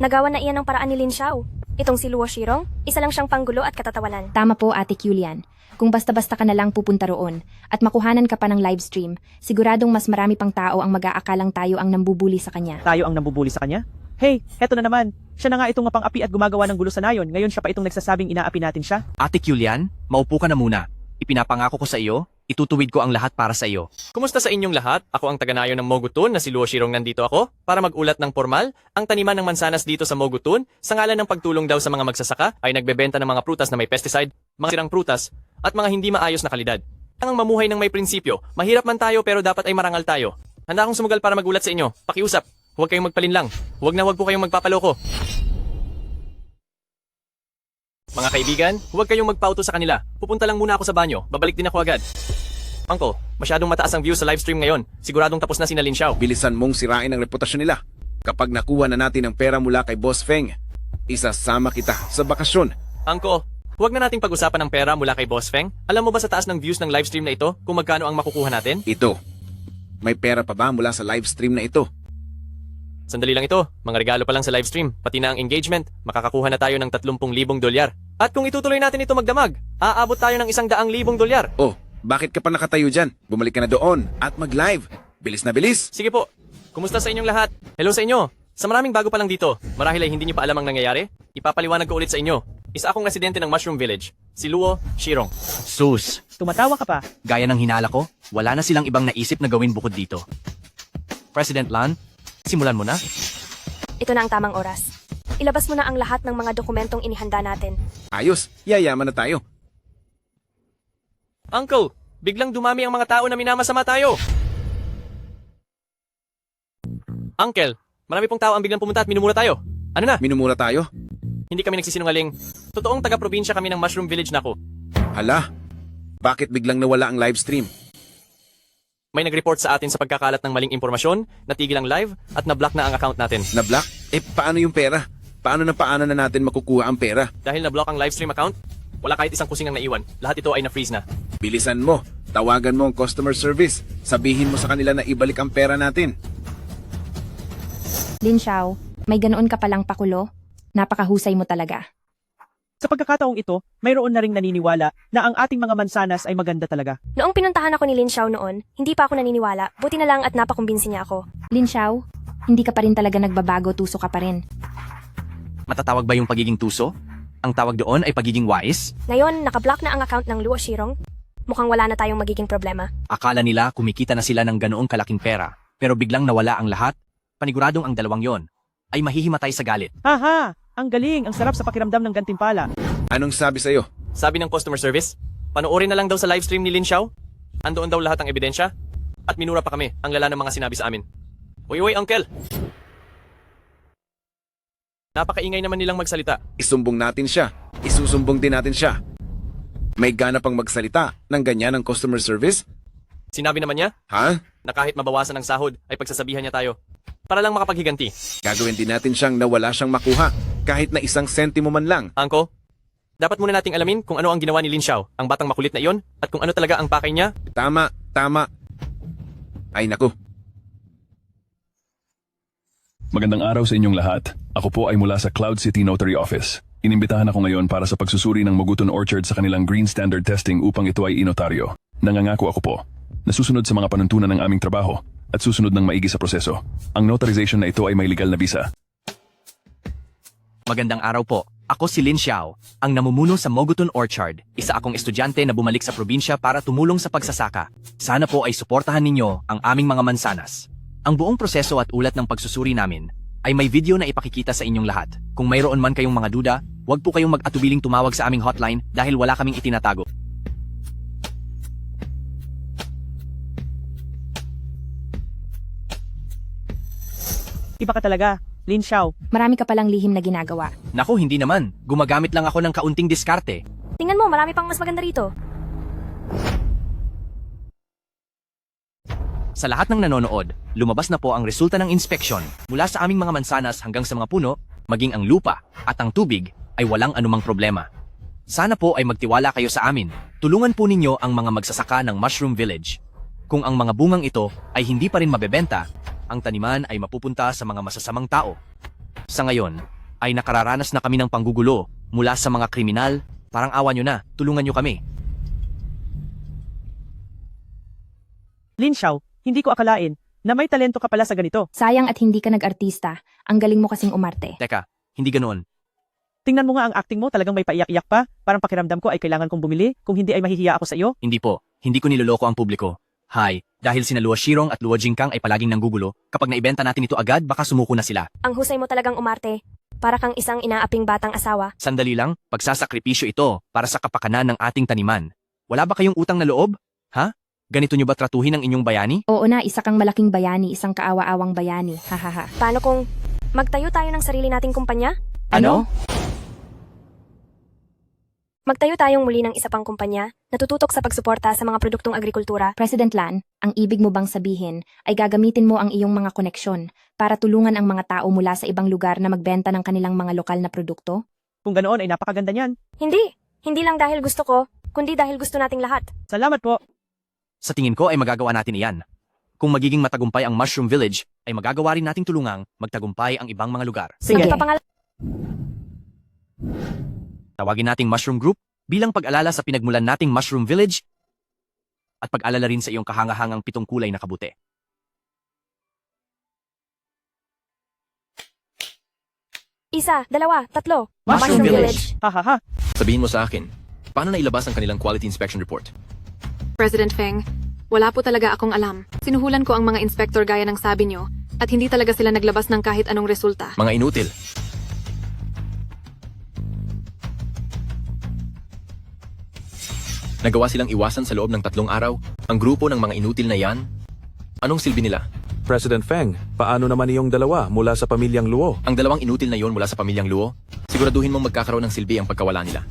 Nagawa na iyan ang paraan ni Lin Xiao. Itong si Luo Shirong, isa lang siyang panggulo at katatawanan. Tama po, Ate Julian. Kung basta-basta ka na lang pupunta roon at makuhanan ka pa ng live stream, siguradong mas marami pang tao ang mag-aakalang tayo ang nambubuli sa kanya. Tayo ang nambubuli sa kanya? Hey, heto na naman. Siya na nga itong mapang-api at gumagawa ng gulo sa nayon. Ngayon siya pa itong nagsasabing inaapi natin siya. Ate Julian, maupo ka na muna. Ipinapangako ko sa iyo, itutuwid ko ang lahat para sa iyo. Kumusta sa inyong lahat? Ako ang taga-nayo ng Mogutun na si Luo Shirong, nandito ako para mag-ulat ng formal ang taniman ng mansanas dito sa Mogutun sa ngalan ng pagtulong daw sa mga magsasaka ay nagbebenta ng mga prutas na may pesticide, mga sirang prutas at mga hindi maayos na kalidad. Ang mamuhay ng may prinsipyo, mahirap man tayo pero dapat ay marangal tayo. Handa akong sumugal para magulat sa inyo. Pakiusap, huwag kayong magpalinlang. Huwag po kayong magpapaloko. Mga kaibigan, huwag kayong magpauto sa kanila. Pupunta lang muna ako sa banyo. Babalik din ako agad. Angko, masyadong mataas ang views sa livestream ngayon. Siguradong tapos na si Lin Xiao. Bilisan mong sirain ang reputasyon nila. Kapag nakuha na natin ang pera mula kay Boss Feng, isasama kita sa bakasyon. Angko, huwag na nating pag-usapan ng pera mula kay Boss Feng. Alam mo ba sa taas ng views ng livestream na ito kung magkano ang makukuha natin? Ito. May pera pa ba mula sa livestream na ito? Sandali lang ito, mga regalo pa lang sa livestream, pati na ang engagement, makakakuha na tayo ng 30,000 dolyar. At kung itutuloy natin ito magdamag, aabot tayo ng 100,000 dolyar. Oh, bakit ka pa nakatayo dyan? Bumalik ka na doon at mag-live. Bilis na bilis. Sige po, kumusta sa inyong lahat? Hello sa inyo. Sa maraming bago pa lang dito, marahil ay hindi niyo pa alam ang nangyayari, ipapaliwanag ko ulit sa inyo. Isa akong residente ng Mushroom Village, si Luo Shirong. Sus, Tumatawa ka pa. gaya ng hinala ko, wala na silang ibang naisip na gawin bukod dito. President Lan, simulan mo na. Ito na ang tamang oras. Ilabas mo na ang lahat ng mga dokumentong inihanda natin. Ayos, yayaman na tayo. Uncle, biglang dumami ang mga tao na minamasama tayo. Uncle, marami pong tao ang biglang pumunta at minumura tayo. Ano na? Minumura tayo? Hindi kami nagsisinungaling. Totoong taga-probinsya kami ng Mushroom Village na ako. Hala, bakit biglang nawala ang livestream? May nag-report sa atin sa pagkakalat ng maling impormasyon, natigil ang live at na-block na ang account natin. Na-block? Paano yung pera? Paano na natin makukuha ang pera? Dahil na-block ang livestream account, wala kahit isang kusing ang naiwan. Lahat ito ay na-freeze na. Bilisan mo. Tawagan mo ang customer service. Sabihin mo sa kanila na ibalik ang pera natin. Lin Xiao, may ganoon ka palang pakulo? Napakahusay mo talaga. Sa pagkakataong ito, mayroon na ring naniniwala na ang ating mga mansanas ay maganda talaga. Noong pinuntahan ako ni Lin Xiao noon, hindi pa ako naniniwala. Buti na lang at napakumbinsi niya ako. Lin Xiao, hindi ka pa rin talaga nagbabago, tuso ka pa rin. Matatawag ba yung pagiging tuso? Ang tawag doon ay pagiging wise? Ngayon, nakablock na ang account ng Luo Shirong. Mukhang wala na tayong magiging problema. Akala nila kumikita na sila ng ganoong kalaking pera, pero biglang nawala ang lahat? Paniguradong ang dalawang yon ay mahihimatay sa galit. Haha! Ang galing! Ang sarap sa pakiramdam ng gantimpala. Anong sabi sa'yo? Sabi ng customer service, panoorin na lang daw sa livestream ni Lin Xiao. Andoon daw lahat ang ebidensya. At minura pa kami ang lala ng mga sinabi sa amin. Uy, uncle! Napakaingay naman nilang magsalita. Isumbong natin siya. Isusumbong din natin siya. May gana pang magsalita ng ganyan ang customer service? Sinabi naman niya Ha? na kahit mabawasan ng sahod ay pagsasabihan niya tayo. Para lang makapaghiganti. Gagawin din natin siyang nawala siyang makuha. Kahit na 1 sentimo man lang. Angko, dapat muna nating alamin kung ano ang ginawa ni Lin Xiao, ang batang makulit na iyon, at kung ano talaga ang pakay niya. Tama. Ay naku. Magandang araw sa inyong lahat. Ako po ay mula sa Cloud City Notary Office. Inimbitahan ako ngayon para sa pagsusuri ng Mogutun Orchard sa kanilang Green Standard Testing upang ito ay inotaryo. Nangangako ako po na susunod sa mga panuntunan ng aming trabaho at susunod ng maigi sa proseso. Ang notarization na ito ay may legal na bisa. Magandang araw po. Ako si Lin Xiao, ang namumuno sa Mogutun Orchard. Isa akong estudyante na bumalik sa probinsya para tumulong sa pagsasaka. Sana po ay suportahan ninyo ang aming mga mansanas. Ang buong proseso at ulat ng pagsusuri namin ay may video na ipakikita sa inyong lahat. Kung mayroon man kayong mga duda, huwag po kayong mag-atubiling tumawag sa aming hotline dahil wala kaming itinatago. Iba ka talaga, Lin Xiao. Marami ka palang lihim na ginagawa. Naku, hindi naman. Gumagamit lang ako ng kaunting diskarte. Tingnan mo, marami pang mas maganda rito. Sa lahat ng nanonood, lumabas na po ang resulta ng inspeksyon. Mula sa aming mga mansanas hanggang sa mga puno, maging ang lupa at ang tubig ay walang anumang problema. Sana po ay magtiwala kayo sa amin. Tulungan po ninyo ang mga magsasaka ng Mushroom Village. Kung ang mga bungang ito ay hindi pa rin mabebenta, ang taniman ay mapupunta sa mga masasamang tao. Sa ngayon, ay nakararanas na kami ng panggugulo mula sa mga kriminal. Parang awa nyo na, tulungan nyo kami. Lin Xiao, hindi ko akalain na may talento ka pala sa ganito. Sayang at hindi ka nag-artista. Ang galing mo kasing umarte. Teka, hindi ganoon. Tingnan mo nga ang acting mo, talagang may paiyak-iyak pa. Parang pakiramdam ko ay kailangan kong bumili, kung hindi ay mahihiya ako sa iyo. Hindi po. hindi ko niloloko ang publiko. Hay, dahil sina Luo Shirong at Luo Jingkang ay palaging nanggugulo, kapag naibenta natin ito agad baka sumuko na sila. Ang husay mo talagang umarte. Para kang isang inaaping batang asawa. Sandali lang, pagsasakripisyo ito para sa kapakanan ng ating taniman. Wala ba kayong utang na loob? Ha? Ganito nyo ba tratuhin ang inyong bayani? Oo na, isa kang malaking bayani, isang kaawa-awang bayani. Hahaha. Paano kung magtayo tayo ng sarili nating kumpanya? Ano? Magtayo tayong muli ng isa pang kumpanya na tututok sa pagsuporta sa mga produktong agrikultura. President Lan, ang ibig mo bang sabihin ay gagamitin mo ang iyong mga koneksyon para tulungan ang mga tao mula sa ibang lugar na magbenta ng kanilang mga lokal na produkto? Kung ganoon ay napakaganda niyan. Hindi. Hindi lang dahil gusto ko, kundi dahil gusto nating lahat. Salamat po. Sa tingin ko ay magagawa natin iyan. Kung magiging matagumpay ang Mushroom Village, ay magagawa rin nating tulungang magtagumpay ang ibang mga lugar. Sige. Tawagin nating Mushroom Group bilang pag-alala sa pinagmulan nating Mushroom Village at pag-alala rin sa iyong kahangahangang 7 kulay na kabute. Isa, dalawa, tatlo. Mushroom Village. Hahaha. Sabihin mo sa akin, paano nailabas ang kanilang quality inspection report? President Feng, wala po talaga akong alam. Sinuhulan ko ang mga inspector gaya ng sabi nyo at hindi talaga sila naglabas ng kahit anong resulta. Mga inutil. Nagawa silang iwasan sa loob ng 3 araw ang grupo ng mga inutil na yan. Anong silbi nila? President Feng, paano naman iyong dalawa mula sa pamilyang Luo? Ang 2 inutil na yon mula sa pamilyang Luo, siguraduhin mong magkakaroon ng silbi ang pagkawala nila.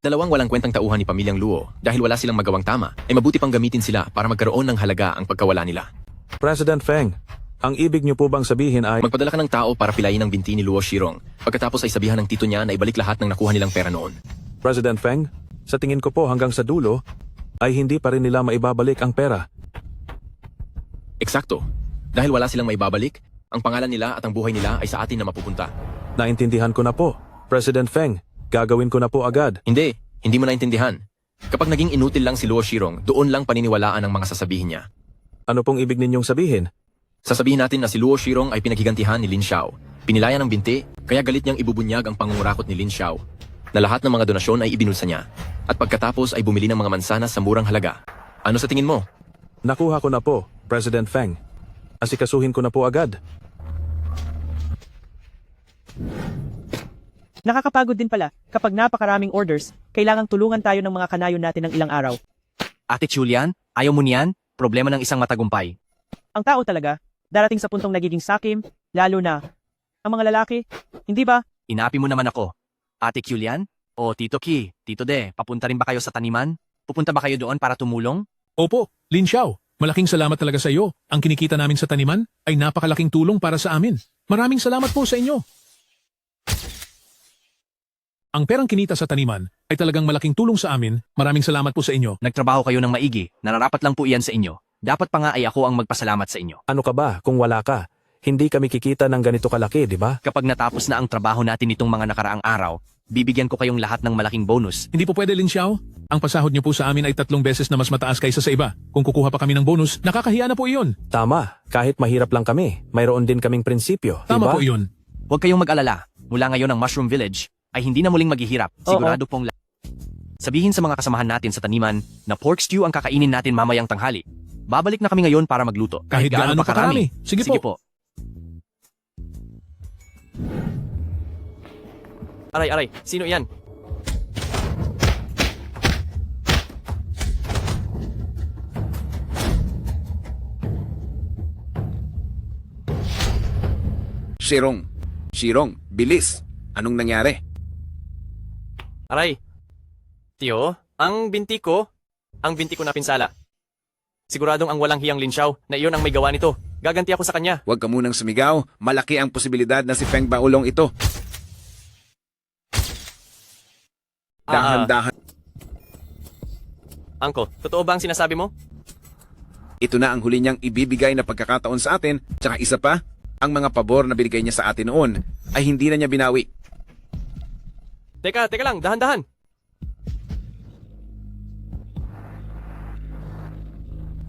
2 walang kwentang tauhan ni pamilyang Luo dahil wala silang magawang tama, ay mabuti pang gamitin sila para magkaroon ng halaga ang pagkawala nila. President Feng, ang ibig niyo po bang sabihin ay... Magpadala ka ng tao para pilayin ang binti ni Luo Shirong, pagkatapos ay sabihan ng tito niya na ibalik lahat ng nakuha nilang pera noon. President Feng, sa tingin ko po hanggang sa dulo, ay hindi pa rin nila maibabalik ang pera. Eksakto. Dahil wala silang maibabalik, ang pangalan nila at ang buhay nila ay sa atin na mapupunta. Naintindihan ko na po. President Feng, gagawin ko na po agad. Hindi mo naintindihan. Kapag naging inutil lang si Luo Shirong, doon lang paniniwalaan ang mga sasabihin niya. Ano pong ibig ninyong sabihin? Sasabihin natin na si Luo Shirong ay pinaghigantihan ni Lin Xiao. Pinilayan ng binti, kaya galit niyang ibubunyag ang pangungurakot ni Lin Xiao, na lahat ng mga donasyon ay ibinulsa niya, at pagkatapos ay bumili ng mga mansanas sa murang halaga. Ano sa tingin mo? Nakuha ko na po, President Feng. Asikasuhin ko na po agad. Nakakapagod din pala, kapag napakaraming orders, kailangang tulungan tayo ng mga kanayon natin ng ilang araw. Ate Julian, ayaw mo niyan? Problema ng isang matagumpay. Ang tao talaga, darating sa puntong nagiging sakim, lalo na ang mga lalaki, hindi ba? Inapi mo naman ako. Ate Julian? O Tito Ki, Tito De, papunta rin ba kayo sa taniman? Pupunta ba kayo doon para tumulong? Opo, Lin Xiao. Malaking salamat talaga sa iyo. Ang kinikita namin sa taniman ay napakalaking tulong para sa amin. Maraming salamat po sa inyo. Ang perang kinita sa taniman ay talagang malaking tulong sa amin. Maraming salamat po sa inyo. Nagtrabaho kayo ng maigi. Nararapat lang po iyan sa inyo. Dapat pa nga ay ako ang magpasalamat sa inyo. Ano ka ba kung wala ka? Hindi kami kikita ng ganito kalaki, di ba? Kapag natapos na ang trabaho natin nitong mga nakaraang araw, bibigyan ko kayong lahat ng malaking bonus. Hindi po pwede, Lin Xiao. Ang pasahod niyo po sa amin ay 3 beses na mas mataas kaysa sa iba. Kung kukuha pa kami ng bonus, nakakahiya na po iyon. Tama. Kahit mahirap lang kami, mayroon din kaming prinsipyo, Tama diba? po iyon. Huwag kayong mag-alala. Mula ngayon ang Mushroom Village ay hindi na muling maghihirap. Sigurado pong sabihin sa mga kasamahan natin sa taniman na pork stew ang kakainin natin mamayang tanghali. Babalik na kami ngayon para magluto. Kahit gaano pa karami. Sige po. Aray, sino yan? Shirong, bilis. Anong nangyari? Aray. Tiyo, ang binti ko napinsala. Siguradong ang walang hiyang Lin Xiao na iyon ang may gawa nito. Gaganti ako sa kanya. Huwag ka munang sumigaw. Malaki ang posibilidad na si Feng Baolong ito. Dahan-dahan. Angko, totoo ba ang sinasabi mo? Ito na ang huli niyang ibibigay na pagkakataon sa atin. Tsaka isa pa, ang mga pabor na binigay niya sa atin noon ay hindi na niya binawi. Teka lang, dahan-dahan.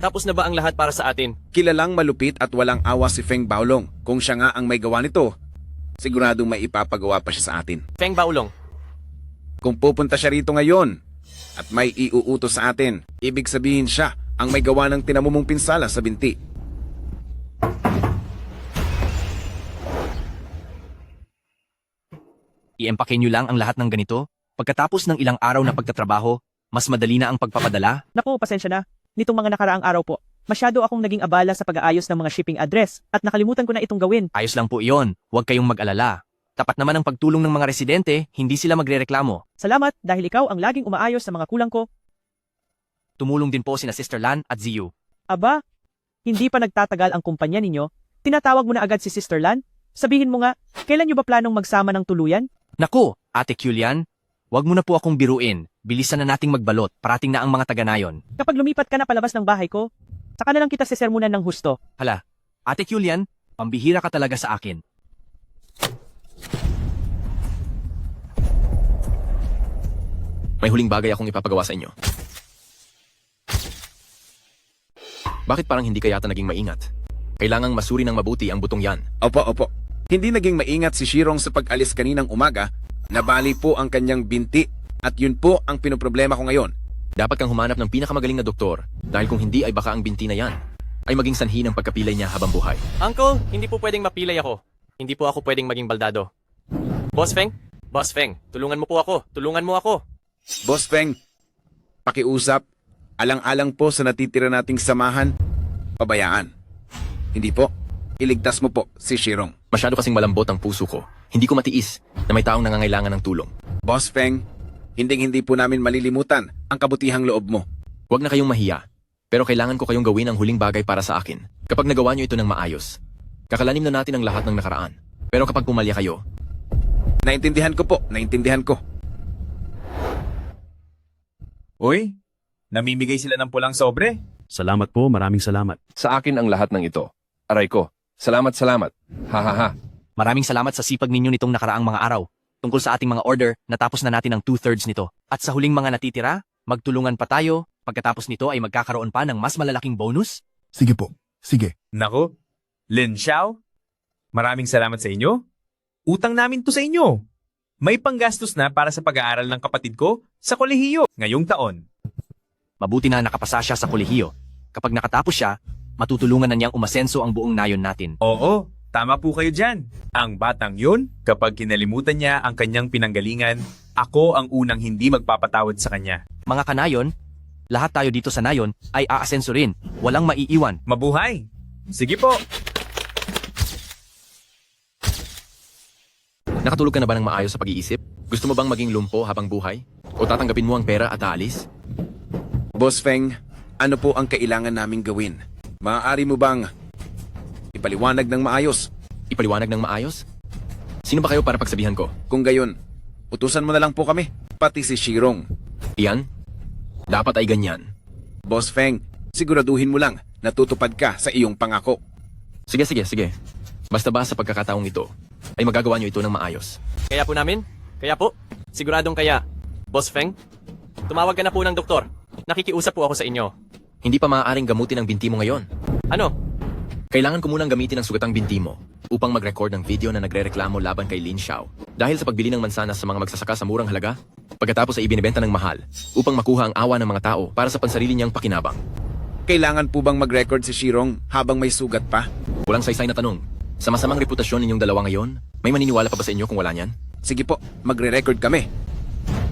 Tapos na ba ang lahat para sa atin? Kilalang malupit at walang awa si Feng Baolong. Kung siya nga ang may gawa nito, siguradong may ipapagawa pa siya sa atin. Feng Baolong, Kung pupunta siya rito ngayon at may iuutos sa atin, ibig sabihin siya ang may gawa ng tinamumong pinsala sa binti. I-empake nyo lang ang lahat ng ganito. Pagkatapos ng ilang araw na pagtatrabaho, mas madali na ang pagpapadala. Naku, pasensya na. Nitong mga nakaraang araw po, masyado akong naging abala sa pag-aayos ng mga shipping address at nakalimutan ko na itong gawin. Ayos lang po iyon. Huwag kayong mag-alala. Tapat naman ang pagtulong ng mga residente, hindi sila magrereklamo. Salamat dahil ikaw ang laging umaayos sa mga kulang ko. Tumulong din po sina Sister Lan at Ziyu. Aba, hindi pa nagtatagal ang kumpanya ninyo. Tinatawag mo na agad si Sister Lan? Sabihin mo nga, kailan nyo ba planong magsama ng tuluyan? Naku, Ate Julian, wag mo na po akong biruin. Bilisan na nating magbalot, parating na ang mga taga-nayon. Kapag lumipat ka na palabas ng bahay ko, saka na lang kita sesermunan ng husto. Hala, Ate Julian, pambihira ka talaga sa akin. May huling bagay akong ipapagawa sa inyo. Bakit parang hindi ka yata naging maingat? Kailangang masuri ng mabuti ang butong yan. Opo. Hindi naging maingat si Shirong sa pag-alis kaninang umaga. Nabali po ang kanyang binti at yun po ang pinoproblema ko ngayon. Dapat kang humanap ng pinakamagaling na doktor dahil kung hindi ay baka ang binti na yan ay maging sanhi ng pagkapilay niya habang buhay. Uncle, hindi po pwedeng mapilay ako. Hindi po ako pwedeng maging baldado. Boss Feng, tulungan mo po ako. Tulungan mo ako. Boss Feng, pakiusap, alang-alang po sa natitira nating samahan, pabayaan. Hindi po, iligtas mo po si Shirong. Masyado kasing malambot ang puso ko. Hindi ko matiis na may taong nangangailangan ng tulong. Boss Feng, hindi po namin malilimutan ang kabutihang loob mo. Huwag na kayong mahiya, pero kailangan ko kayong gawin ang huling bagay para sa akin. Kapag nagawa niyo ito ng maayos, kakalanim na natin ang lahat ng nakaraan. Pero kapag pumalya kayo, Naintindihan ko. Uy, namimigay sila ng pulang sobre. Salamat po, maraming salamat. Sa akin ang lahat ng ito. Aray ko. Salamat. Ha. Maraming salamat sa sipag ninyo nitong nakaraang mga araw. Tungkol sa ating mga order, natapos na natin ang 2/3 nito. At sa huling mga natitira, magtulungan pa tayo. Pagkatapos nito ay magkakaroon pa ng mas malalaking bonus. Sige po. Sige. Nako, Lin Xiao, maraming salamat sa inyo. Utang namin to sa inyo. May panggastos na para sa pag-aaral ng kapatid ko sa kolehiyo ngayong taon. Mabuti na nakapasa siya sa kolehiyo. Kapag nakatapos siya, matutulungan na niyang umasenso ang buong nayon natin. Oo, tama po kayo dyan. Ang batang yun, kapag kinalimutan niya ang kanyang pinanggalingan, ako ang unang hindi magpapatawad sa kanya. Mga kanayon, lahat tayo dito sa nayon ay aasenso rin. Walang maiiwan. Mabuhay! Sige po! nakatulog ka na ba ng maayos sa pag-iisip? Gusto mo bang maging lumpo habang buhay? O tatanggapin mo ang pera at aalis? Boss Feng, ano po ang kailangan naming gawin? Maaari mo bang ipaliwanag ng maayos? Ipaliwanag ng maayos? Sino ba kayo para pagsabihan ko? Kung gayon, utusan mo na lang po kami, pati si Shirong. Iyan? Dapat ay ganyan. Boss Feng, siguraduhin mo lang na tutupad ka sa iyong pangako. Sige. Basta ba sa pagkakataong ito, ay magagawa niyo ito ng maayos. Kaya po, siguradong kaya. Boss Feng, tumawag ka na po ng doktor. Nakikiusap po ako sa inyo. Hindi pa maaaring gamutin ang binti mo ngayon. Ano? Kailangan ko munang gamitin ang sugatang binti mo upang mag-record ng video na nagrereklamo laban kay Lin Xiao dahil sa pagbili ng mansanas sa mga magsasaka sa murang halaga, pagkatapos ay ibinebenta ng mahal upang makuha ang awa ng mga tao para sa pansarili niyang pakinabang. Kailangan po bang mag-record si Shirong habang may sugat pa? Walang saysay na tanong. Sa masamang reputasyon ninyong dalawa ngayon, may maniniwala pa ba sa inyo kung wala niyan? Sige po, magre-record kami.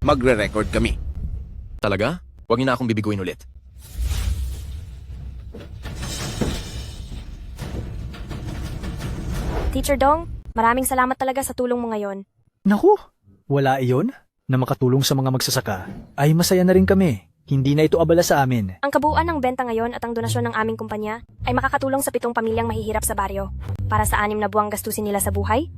Magre-record kami. Talaga? Huwag niyo na akong bibiguin ulit. Teacher Dong, maraming salamat talaga sa tulong mo ngayon. Naku, wala iyon. Na makatulong sa mga magsasaka, ay masaya na rin kami. Hindi na ito abala sa amin. Ang kabuuan ng benta ngayon at ang donasyon ng aming kumpanya ay makakatulong sa 7 pamilyang mahihirap sa baryo para sa 6 na buwang gastusin nila sa buhay,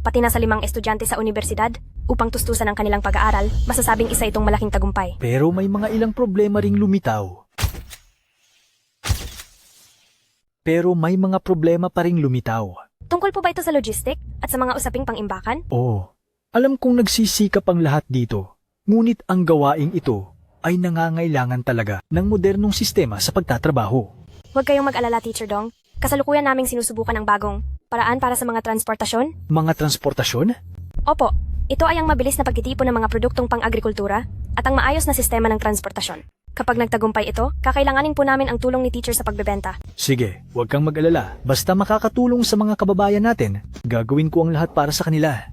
pati na sa 5 estudyante sa universidad upang tustusan ang kanilang pag-aaral. Masasabing isa itong malaking tagumpay. Pero may mga ilang problema ring lumitaw. Tungkol po ba ito sa logistic at sa mga usaping pang-imbakan? Oo. Alam kong nagsisikap ang lahat dito. Ngunit ang gawaing ito ay nangangailangan talaga ng modernong sistema sa pagtatrabaho. Huwag kayong mag-alala, Teacher Dong. Kasalukuyan naming sinusubukan ang bagong paraan para sa mga transportasyon. Mga transportasyon? Opo, Ito ay ang mabilis na pagtitipon ng mga produktong pang-agrikultura at ang maayos na sistema ng transportasyon. Kapag nagtagumpay ito, kakailanganin po namin ang tulong ni teacher sa pagbebenta. Sige, huwag kang mag-alala. Basta makakatulong sa mga kababayan natin, gagawin ko ang lahat para sa kanila.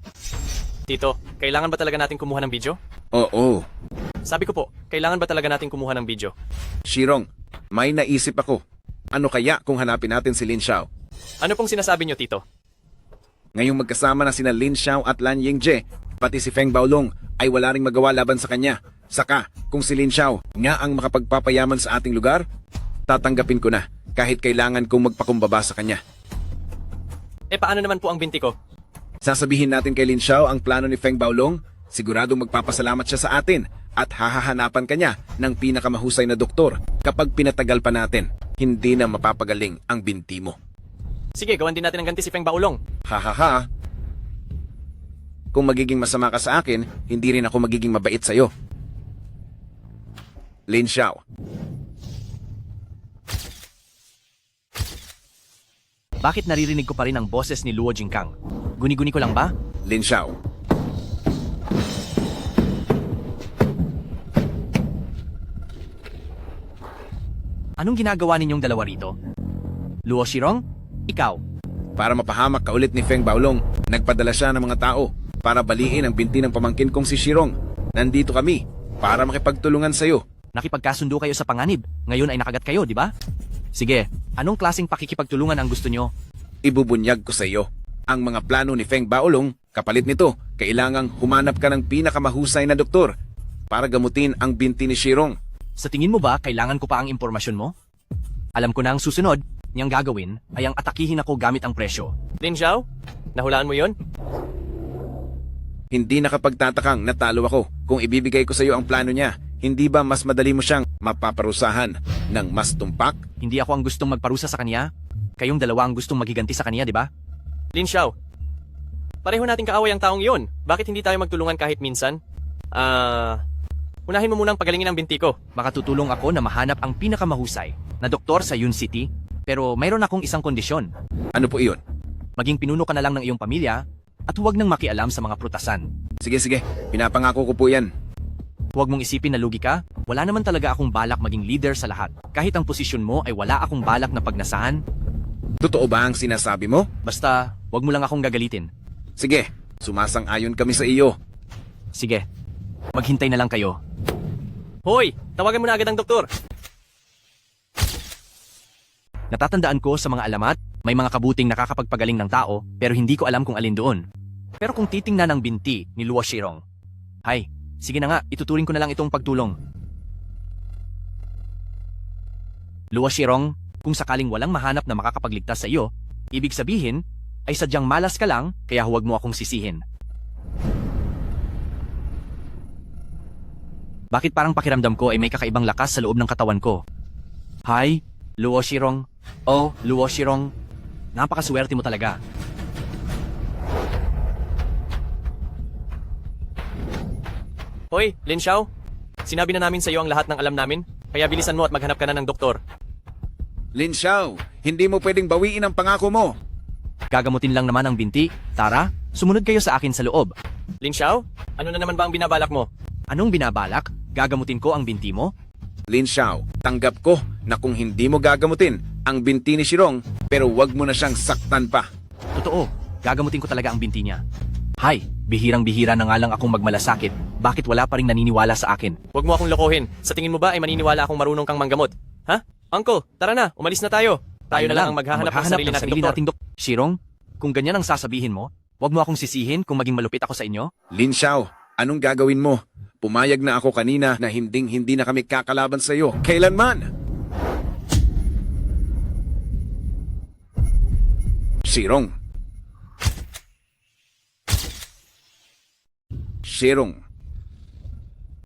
Tito, kailangan ba talaga natin kumuha ng video? Oo. Sabi ko po, kailangan ba talaga natin kumuha ng video? Shirong, may naisip ako. Ano kaya kung hanapin natin si Lin Xiao? Ano pong sinasabi niyo, Tito? Ngayong magkasama na sina Lin Xiao at Lan Yingje, pati si Feng Baolong ay wala ring magawa laban sa kanya. Saka, kung si Lin Xiao nga ang makapagpapayaman sa ating lugar, tatanggapin ko na kahit kailangan kong magpakumbaba sa kanya. Paano naman po ang binti ko? Sasabihin natin kay Lin Xiao ang plano ni Feng Baolong, siguradong magpapasalamat siya sa atin at hahahanapan kanya ng pinakamahusay na doktor kapag pinatagal pa natin. Hindi na mapapagaling ang binti mo. Sige, gawan din natin ang ganti si Feng Baolong. Hahaha. Kung magiging masama ka sa akin, hindi rin ako magiging mabait sa'yo. Lin Xiao. Bakit naririnig ko pa rin ang boses ni Luo Jingkang? Guni-guni ko lang ba? Lin Xiao. Anong ginagawa ninyong dalawa rito? Luo Shirong? Ikaw? Para mapahamak ka ulit ni Feng Baolong, nagpadala siya ng mga tao para baliin ang binti ng pamangkin kong si Shirong. Nandito kami para makipagtulungan sa'yo. Nakipagkasundo kayo sa panganib. Ngayon ay nakagat kayo, di ba? Sige, anong klaseng pakikipagtulungan ang gusto nyo? Ibubunyag ko sa iyo ang mga plano ni Feng Baolong. Kapalit nito, kailangang humanap ka ng pinakamahusay na doktor para gamutin ang binti ni Shirong. Sa tingin mo ba kailangan ko pa ang impormasyon mo? Alam ko na ang susunod, niyang gagawin ay ang atakihin ako gamit ang presyo. Lin Xiao, nahulaan mo yon? Hindi nakapagtatakang natalo ako kung ibibigay ko sa iyo ang plano niya. Hindi ba mas madali mo siyang mapaparusahan ng mas tumpak? Hindi ako ang gustong magparusa sa kanya. Kayong dalawa ang gustong maghiganti sa kanya, di ba? Lin Xiao, pareho nating kaaway ang taong iyon. Bakit hindi tayo magtulungan kahit minsan? Unahin mo munang pagalingin ang binti ko. Makatutulong ako na mahanap ang pinakamahusay na doktor sa Yun City, pero mayroon akong isang kondisyon. Ano po iyon? Maging pinuno ka na lang ng iyong pamilya at huwag nang makialam sa mga prutasan. Sige, pinapangako ko po yan. Huwag mong isipin na lugi ka. Wala naman talaga akong balak maging leader sa lahat. Kahit ang posisyon mo ay wala akong balak na pagnasahan. Totoo ba ang sinasabi mo? Basta, huwag mo lang akong gagalitin. Sige, sumasang-ayon kami sa iyo. Sige, maghintay na lang kayo. Hoy, tawagan mo na agad ang doktor. Natatandaan ko sa mga alamat, may mga kabuting nakakapagpagaling ng tao, pero hindi ko alam kung alin doon. Pero kung titingnan ang binti ni Luo Shirong, hay, sige na nga, ituturing ko na lang itong pagtulong. Luo Shirong, kung sakaling walang mahanap na makakapagligtas sa iyo, ibig sabihin ay sadyang malas ka lang, kaya huwag mo akong sisihin. Bakit parang pakiramdam ko ay may kakaibang lakas sa loob ng katawan ko? Hay, Luo Shirong. Oh, Luo Shirong. Napakaswerte mo talaga. Hoy, Lin Xiao, sinabi na namin sa iyo ang lahat ng alam namin, kaya bilisan mo at maghanap ka na ng doktor. Lin Xiao, hindi mo pwedeng bawiin ang pangako mo. Gagamutin lang naman ang binti. Tara, sumunod kayo sa akin sa loob. Lin Xiao, ano na naman ba ang binabalak mo? Anong binabalak? Gagamutin ko ang binti mo? Lin Xiao, tanggap ko na kung hindi mo gagamutin ang binti ni Shirong, pero wag mo na siyang saktan pa. Totoo, gagamutin ko talaga ang binti niya. Hay, bihirang-bihira na nga lang akong magmalasakit. Bakit wala pa rin naniniwala sa akin? Huwag mo akong lokohin. Sa tingin mo ba ay maniniwala akong marunong kang manggamot? Ha? Uncle, tara na, umalis na tayo. Tayo na lang ang maghahanap ng sarili nating doktor. Shirong, kung ganyan ang sasabihin mo, wag mo akong sisihin kung maging malupit ako sa inyo. Lin Xiao, anong gagawin mo? Pumayag na ako kanina na hindi na kami kakalaban sa iyo. Kailanman! Shirong. Shirong.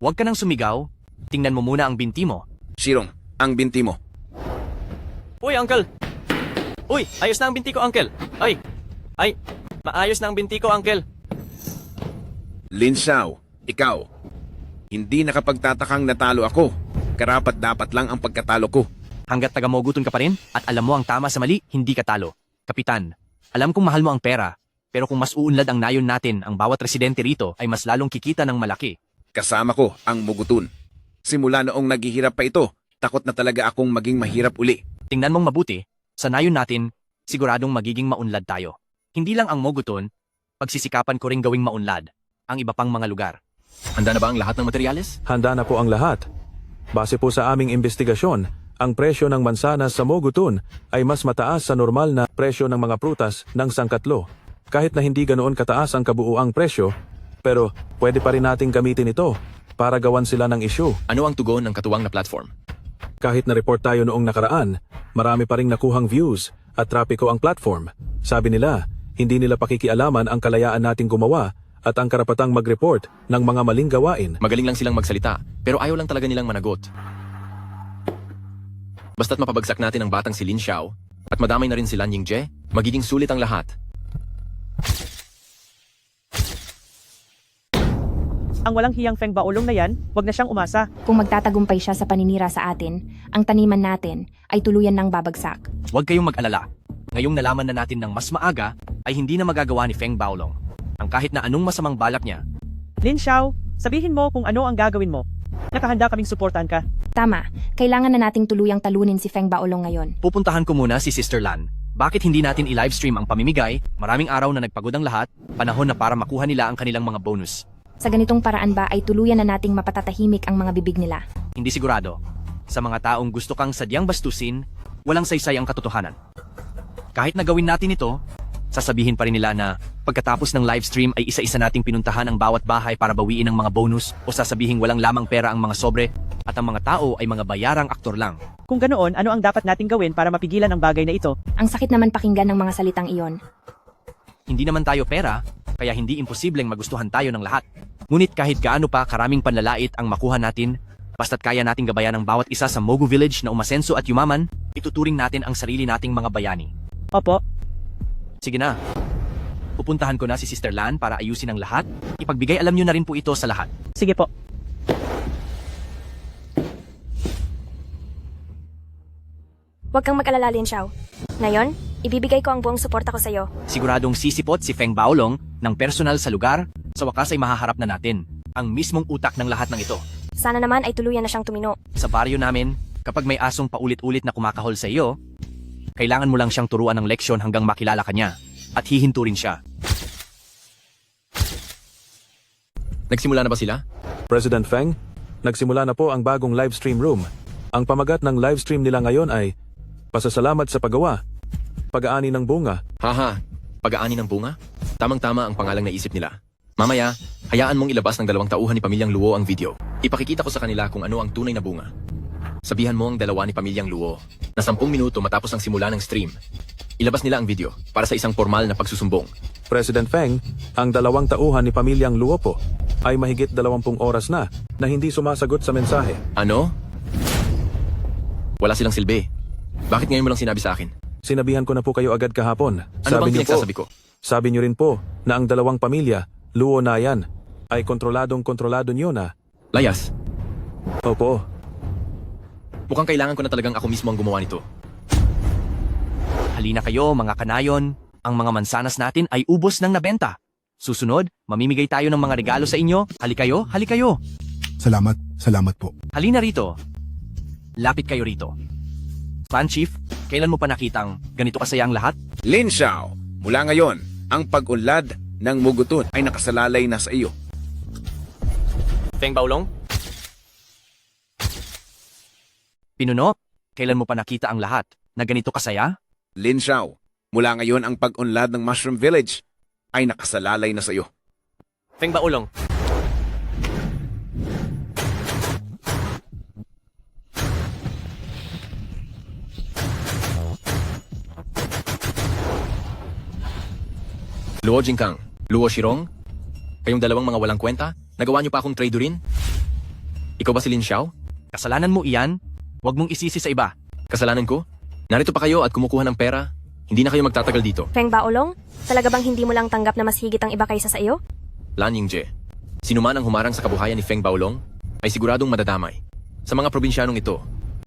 Huwag ka nang sumigaw. Tingnan mo muna ang binti mo. Shirong, ang binti mo. Uy, Uncle! Uy, ayos na ang binti ko, Uncle! Ay, maayos na ang binti ko, Uncle! Lin Xiao, ikaw. Hindi nakapagtatakang natalo ako. Karapat-dapat lang ang pagkatalo ko. Hanggat tagamoguton ka pa rin at alam mo ang tama sa mali, hindi ka talo. Kapitan, alam kong mahal mo ang pera, Pero kung mas uunlad ang nayon natin, ang bawat residente rito ay mas lalong kikita ng malaki. Kasama ko ang Mugutun. Simula noong naghihirap pa ito, takot na talaga akong maging mahirap uli. Tingnan mong mabuti, sa nayon natin, siguradong magiging maunlad tayo. Hindi lang ang Moguton, pagsisikapan ko ring gawing maunlad ang iba pang mga lugar. Handa na ba ang lahat ng materyales? Handa na po ang lahat. Base po sa aming investigasyon, ang presyo ng mansanas sa Moguton ay mas mataas sa normal na presyo ng mga prutas ng sangkatlo. Kahit na hindi ganoon kataas ang kabuuang presyo, pero pwede pa rin nating gamitin ito para gawan sila ng issue. Ano ang tugon ng katuwang na platform? Kahit na-report tayo noong nakaraan, marami pa ring nakuhang views at trapiko ang platform. Sabi nila, hindi nila pakikialaman ang kalayaan nating gumawa at ang karapatang mag-report ng mga maling gawain. Magaling lang silang magsalita, pero ayaw lang talaga nilang managot. Basta't mapabagsak natin ang batang si Lin Xiao at madamay na rin si Lan Yingje, magiging sulit ang lahat. Ang walang hiyang Feng Baolong na yan, wag na siyang umasa. Kung magtatagumpay siya sa paninira sa atin, ang taniman natin ay tuluyan ng babagsak. Huwag kayong mag-alala. Ngayong nalaman na natin ng mas maaga, ay hindi na magagawa ni Feng Baolong ang kahit na anong masamang balak niya. Lin Xiao, sabihin mo kung ano ang gagawin mo. Nakahanda kaming suportahan ka. Tama, kailangan na nating tuluyang talunin si Feng Baolong ngayon. Pupuntahan ko muna si Sister Lan. Bakit hindi natin i-livestream ang pamimigay? Maraming araw na nagpagod ang lahat, panahon na para makuha nila ang kanilang mga bonus. Sa ganitong paraan ba ay tuluyan na nating mapatatahimik ang mga bibig nila? Hindi sigurado. Sa mga taong gusto kang sadyang bastusin, walang saysay ang katotohanan. Kahit na gawin natin ito, sasabihin pa rin nila na pagkatapos ng livestream ay isa-isa nating pinuntahan ang bawat bahay para bawiin ang mga bonus o sasabihin walang lamang pera ang mga sobre at ang mga tao ay mga bayarang aktor lang. Kung ganoon, ano ang dapat nating gawin para mapigilan ang bagay na ito? Ang sakit naman pakinggan ng mga salitang iyon. Hindi naman tayo pera, kaya hindi imposibleng magustuhan tayo ng lahat. Ngunit kahit gaano pa karaming panlalait ang makuha natin, basta't kaya nating gabayan ang bawat isa sa Mogu Village na umasenso at yumaman, ituturing natin ang sarili nating mga bayani. Opo. Sige na. Pupuntahan ko na si Sister Lan para ayusin ang lahat. Ipagbigay alam nyo na rin po ito sa lahat. Sige po. Huwag kang mag-alala, Lin Xiao. Ngayon, ibibigay ko ang buong suporta ko sa'yo. Siguradong sisipot si Feng Baolong ng personal sa lugar, sa wakas ay mahaharap na natin ang mismong utak ng lahat ng ito. Sana naman ay tuluyan na siyang tumino. Sa baryo namin, kapag may asong paulit-ulit na kumakahol sa iyo, kailangan mo lang siyang turuan ng leksyon hanggang makilala ka niya at hihinto rin siya. Nagsimula na ba sila? President Feng, nagsimula na po ang bagong livestream room. Ang pamagat ng livestream nila ngayon ay pasasalamat sa paggawa, pag-aani ng bunga. Haha, pag-aani ng bunga? Tamang-tama ang pangalang naisip nila. Mamaya, hayaan mong ilabas ng 2 tauhan ni Pamilyang Luo ang video. Ipakikita ko sa kanila kung ano ang tunay na bunga. Sabihan mo ang 2 ni Pamilyang Luo na 10 minuto matapos ang simula ng stream. Ilabas nila ang video para sa isang formal na pagsusumbong. President Feng, ang 2 tauhan ni Pamilyang Luo po ay mahigit 20 oras na hindi sumasagot sa mensahe. Ano? Wala silang silbi. Bakit ngayon mo lang sinabi sa akin? Sinabihan ko na po kayo agad kahapon. Ano bang pinagsasabi ko? Sabi niyo rin po na ang 2 pamilya, Luo na yan, ay kontroladong-kontrolado niyo na. Layas. Opo. Mukhang kailangan ko na talagang ako mismo ang gumawa nito. Halina kayo mga kanayon, ang mga mansanas natin ay ubos ng nabenta. Susunod, mamimigay tayo ng mga regalo sa inyo. Halikayo, halikayo. Salamat po. Halina rito. Lapit kayo rito. Clan Chief, kailan mo pa nakitang ganito kasaya ang lahat? Lin Xiao, mula ngayon, ang pag-unlad ng Mugutun ay nakasalalay na sa iyo. Feng Baolong? Pinuno, kailan mo pa nakita ang lahat na ganito kasaya? Lin Xiao, mula ngayon ang pag-unlad ng Mushroom Village ay nakasalalay na sa iyo. Feng Baolong? Luo Jingkang, Luo Shirong, kayong 2 mga walang kwenta, nagawa niyo pa akong tradorin? Ikaw ba si Lin Xiao? Kasalanan mo iyan, huwag mong isisi sa iba. Kasalanan ko? Narito pa kayo at kumukuha ng pera? Hindi na kayo magtatagal dito. Feng Baolong, talaga bang hindi mo lang tanggap na mas higit ang iba kaysa sa iyo? Lan Yingje, sino man ang humarang sa kabuhayan ni Feng Baolong ay siguradong madadamay. Sa mga probinsyanong ito,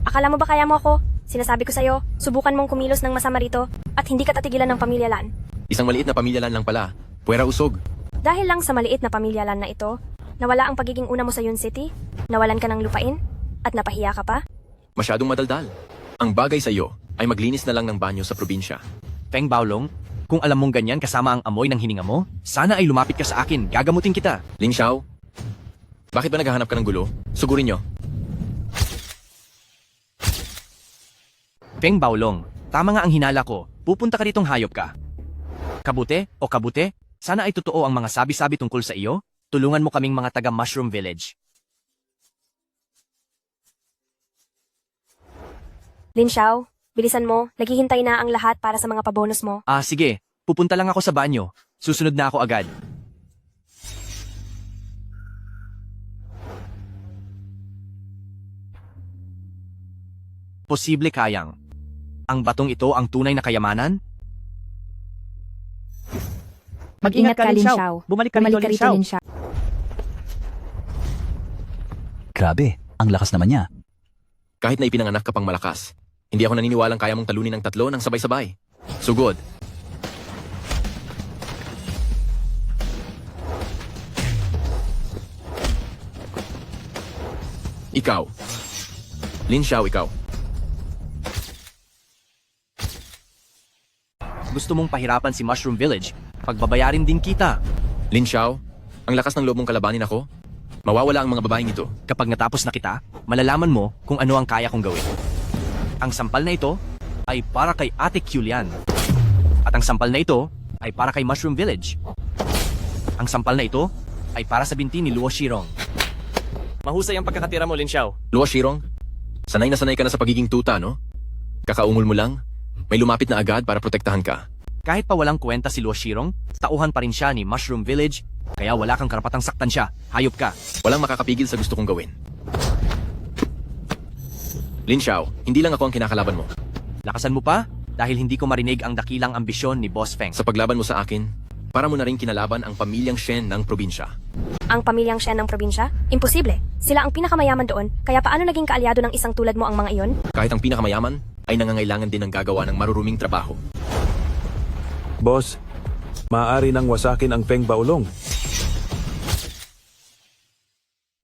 Akala mo ba kaya mo ako? Sinasabi ko sa'yo, subukan mong kumilos ng masama rito at hindi ka tatigilan ng pamilya Lan. Isang maliit na pamilya lang pala. Puwera usog. Dahil lang sa maliit na pamilyalan na ito, nawala ang pagiging una mo sa Yun City, nawalan ka ng lupain, at napahiya ka pa? Masyadong madaldal. Ang bagay sa iyo ay maglinis na lang ng banyo sa probinsya. Feng Baolong, kung alam mong ganyan kasama ang amoy ng hininga mo, sana ay lumapit ka sa akin, gagamutin kita. Lin Xiao, bakit ba naghahanap ka ng gulo? Sugurin nyo. Feng Baolong, tama nga ang hinala ko, pupunta ka ditong hayop ka. Kabute o kabute, sana ay totoo ang mga sabi-sabi tungkol sa iyo, tulungan mo kaming mga taga Mushroom Village. Lin Xiao, bilisan mo, naghihintay na ang lahat para sa mga pabonus mo. Sige, pupunta lang ako sa banyo, susunod na ako agad. Posible kayang. Ang batong ito ang tunay na kayamanan? Mag-ingat ka, Lin Xiao. Bumalik ka rito, Lin Xiao. Grabe, ang lakas naman niya. Kahit na ipinanganak ka pang malakas, hindi ako naniniwalang kaya mong talunin ng tatlo ng sabay-sabay. Sugod. Ikaw. Lin Xiao, ikaw. Gusto mong pahirapan si Mushroom Village, pagbabayarin din kita. Lin Xiao, ang lakas ng loob mong kalabanin ako. Mawawala ang mga babaeng ito. Kapag natapos na kita, malalaman mo kung ano ang kaya kong gawin. Ang sampal na ito ay para kay Ate Julian. At ang sampal na ito ay para kay Mushroom Village. Ang sampal na ito ay para sa binti ni Luo Shirong. Mahusay ang pagkakatira mo, Lin Xiao. Luo Shirong, sanay na sanay ka na sa pagiging tuta, no? Kakaungol mo lang, may lumapit na agad para protektahan ka. Kahit pa walang kwenta si Luo Shirong, tauhan pa rin siya ni Mushroom Village, kaya wala kang karapatang saktan siya. Hayop ka. Walang makakapigil sa gusto kong gawin. Lin Xiao, hindi lang ako ang kinakalaban mo. Lakasan mo pa dahil hindi ko marinig ang dakilang ambisyon ni Boss Feng. Sa paglaban mo sa akin, para mo na rin kinalaban ang pamilyang Shen ng probinsya. Ang pamilyang Shen ng probinsya? Imposible. Sila ang pinakamayaman doon, kaya paano naging kaalyado ng isang tulad mo ang mga iyon? Kahit ang pinakamayaman, ay nangangailangan din ng gagawa ng maruruming trabaho. Boss, maaari nang wasakin ang Feng Baolong.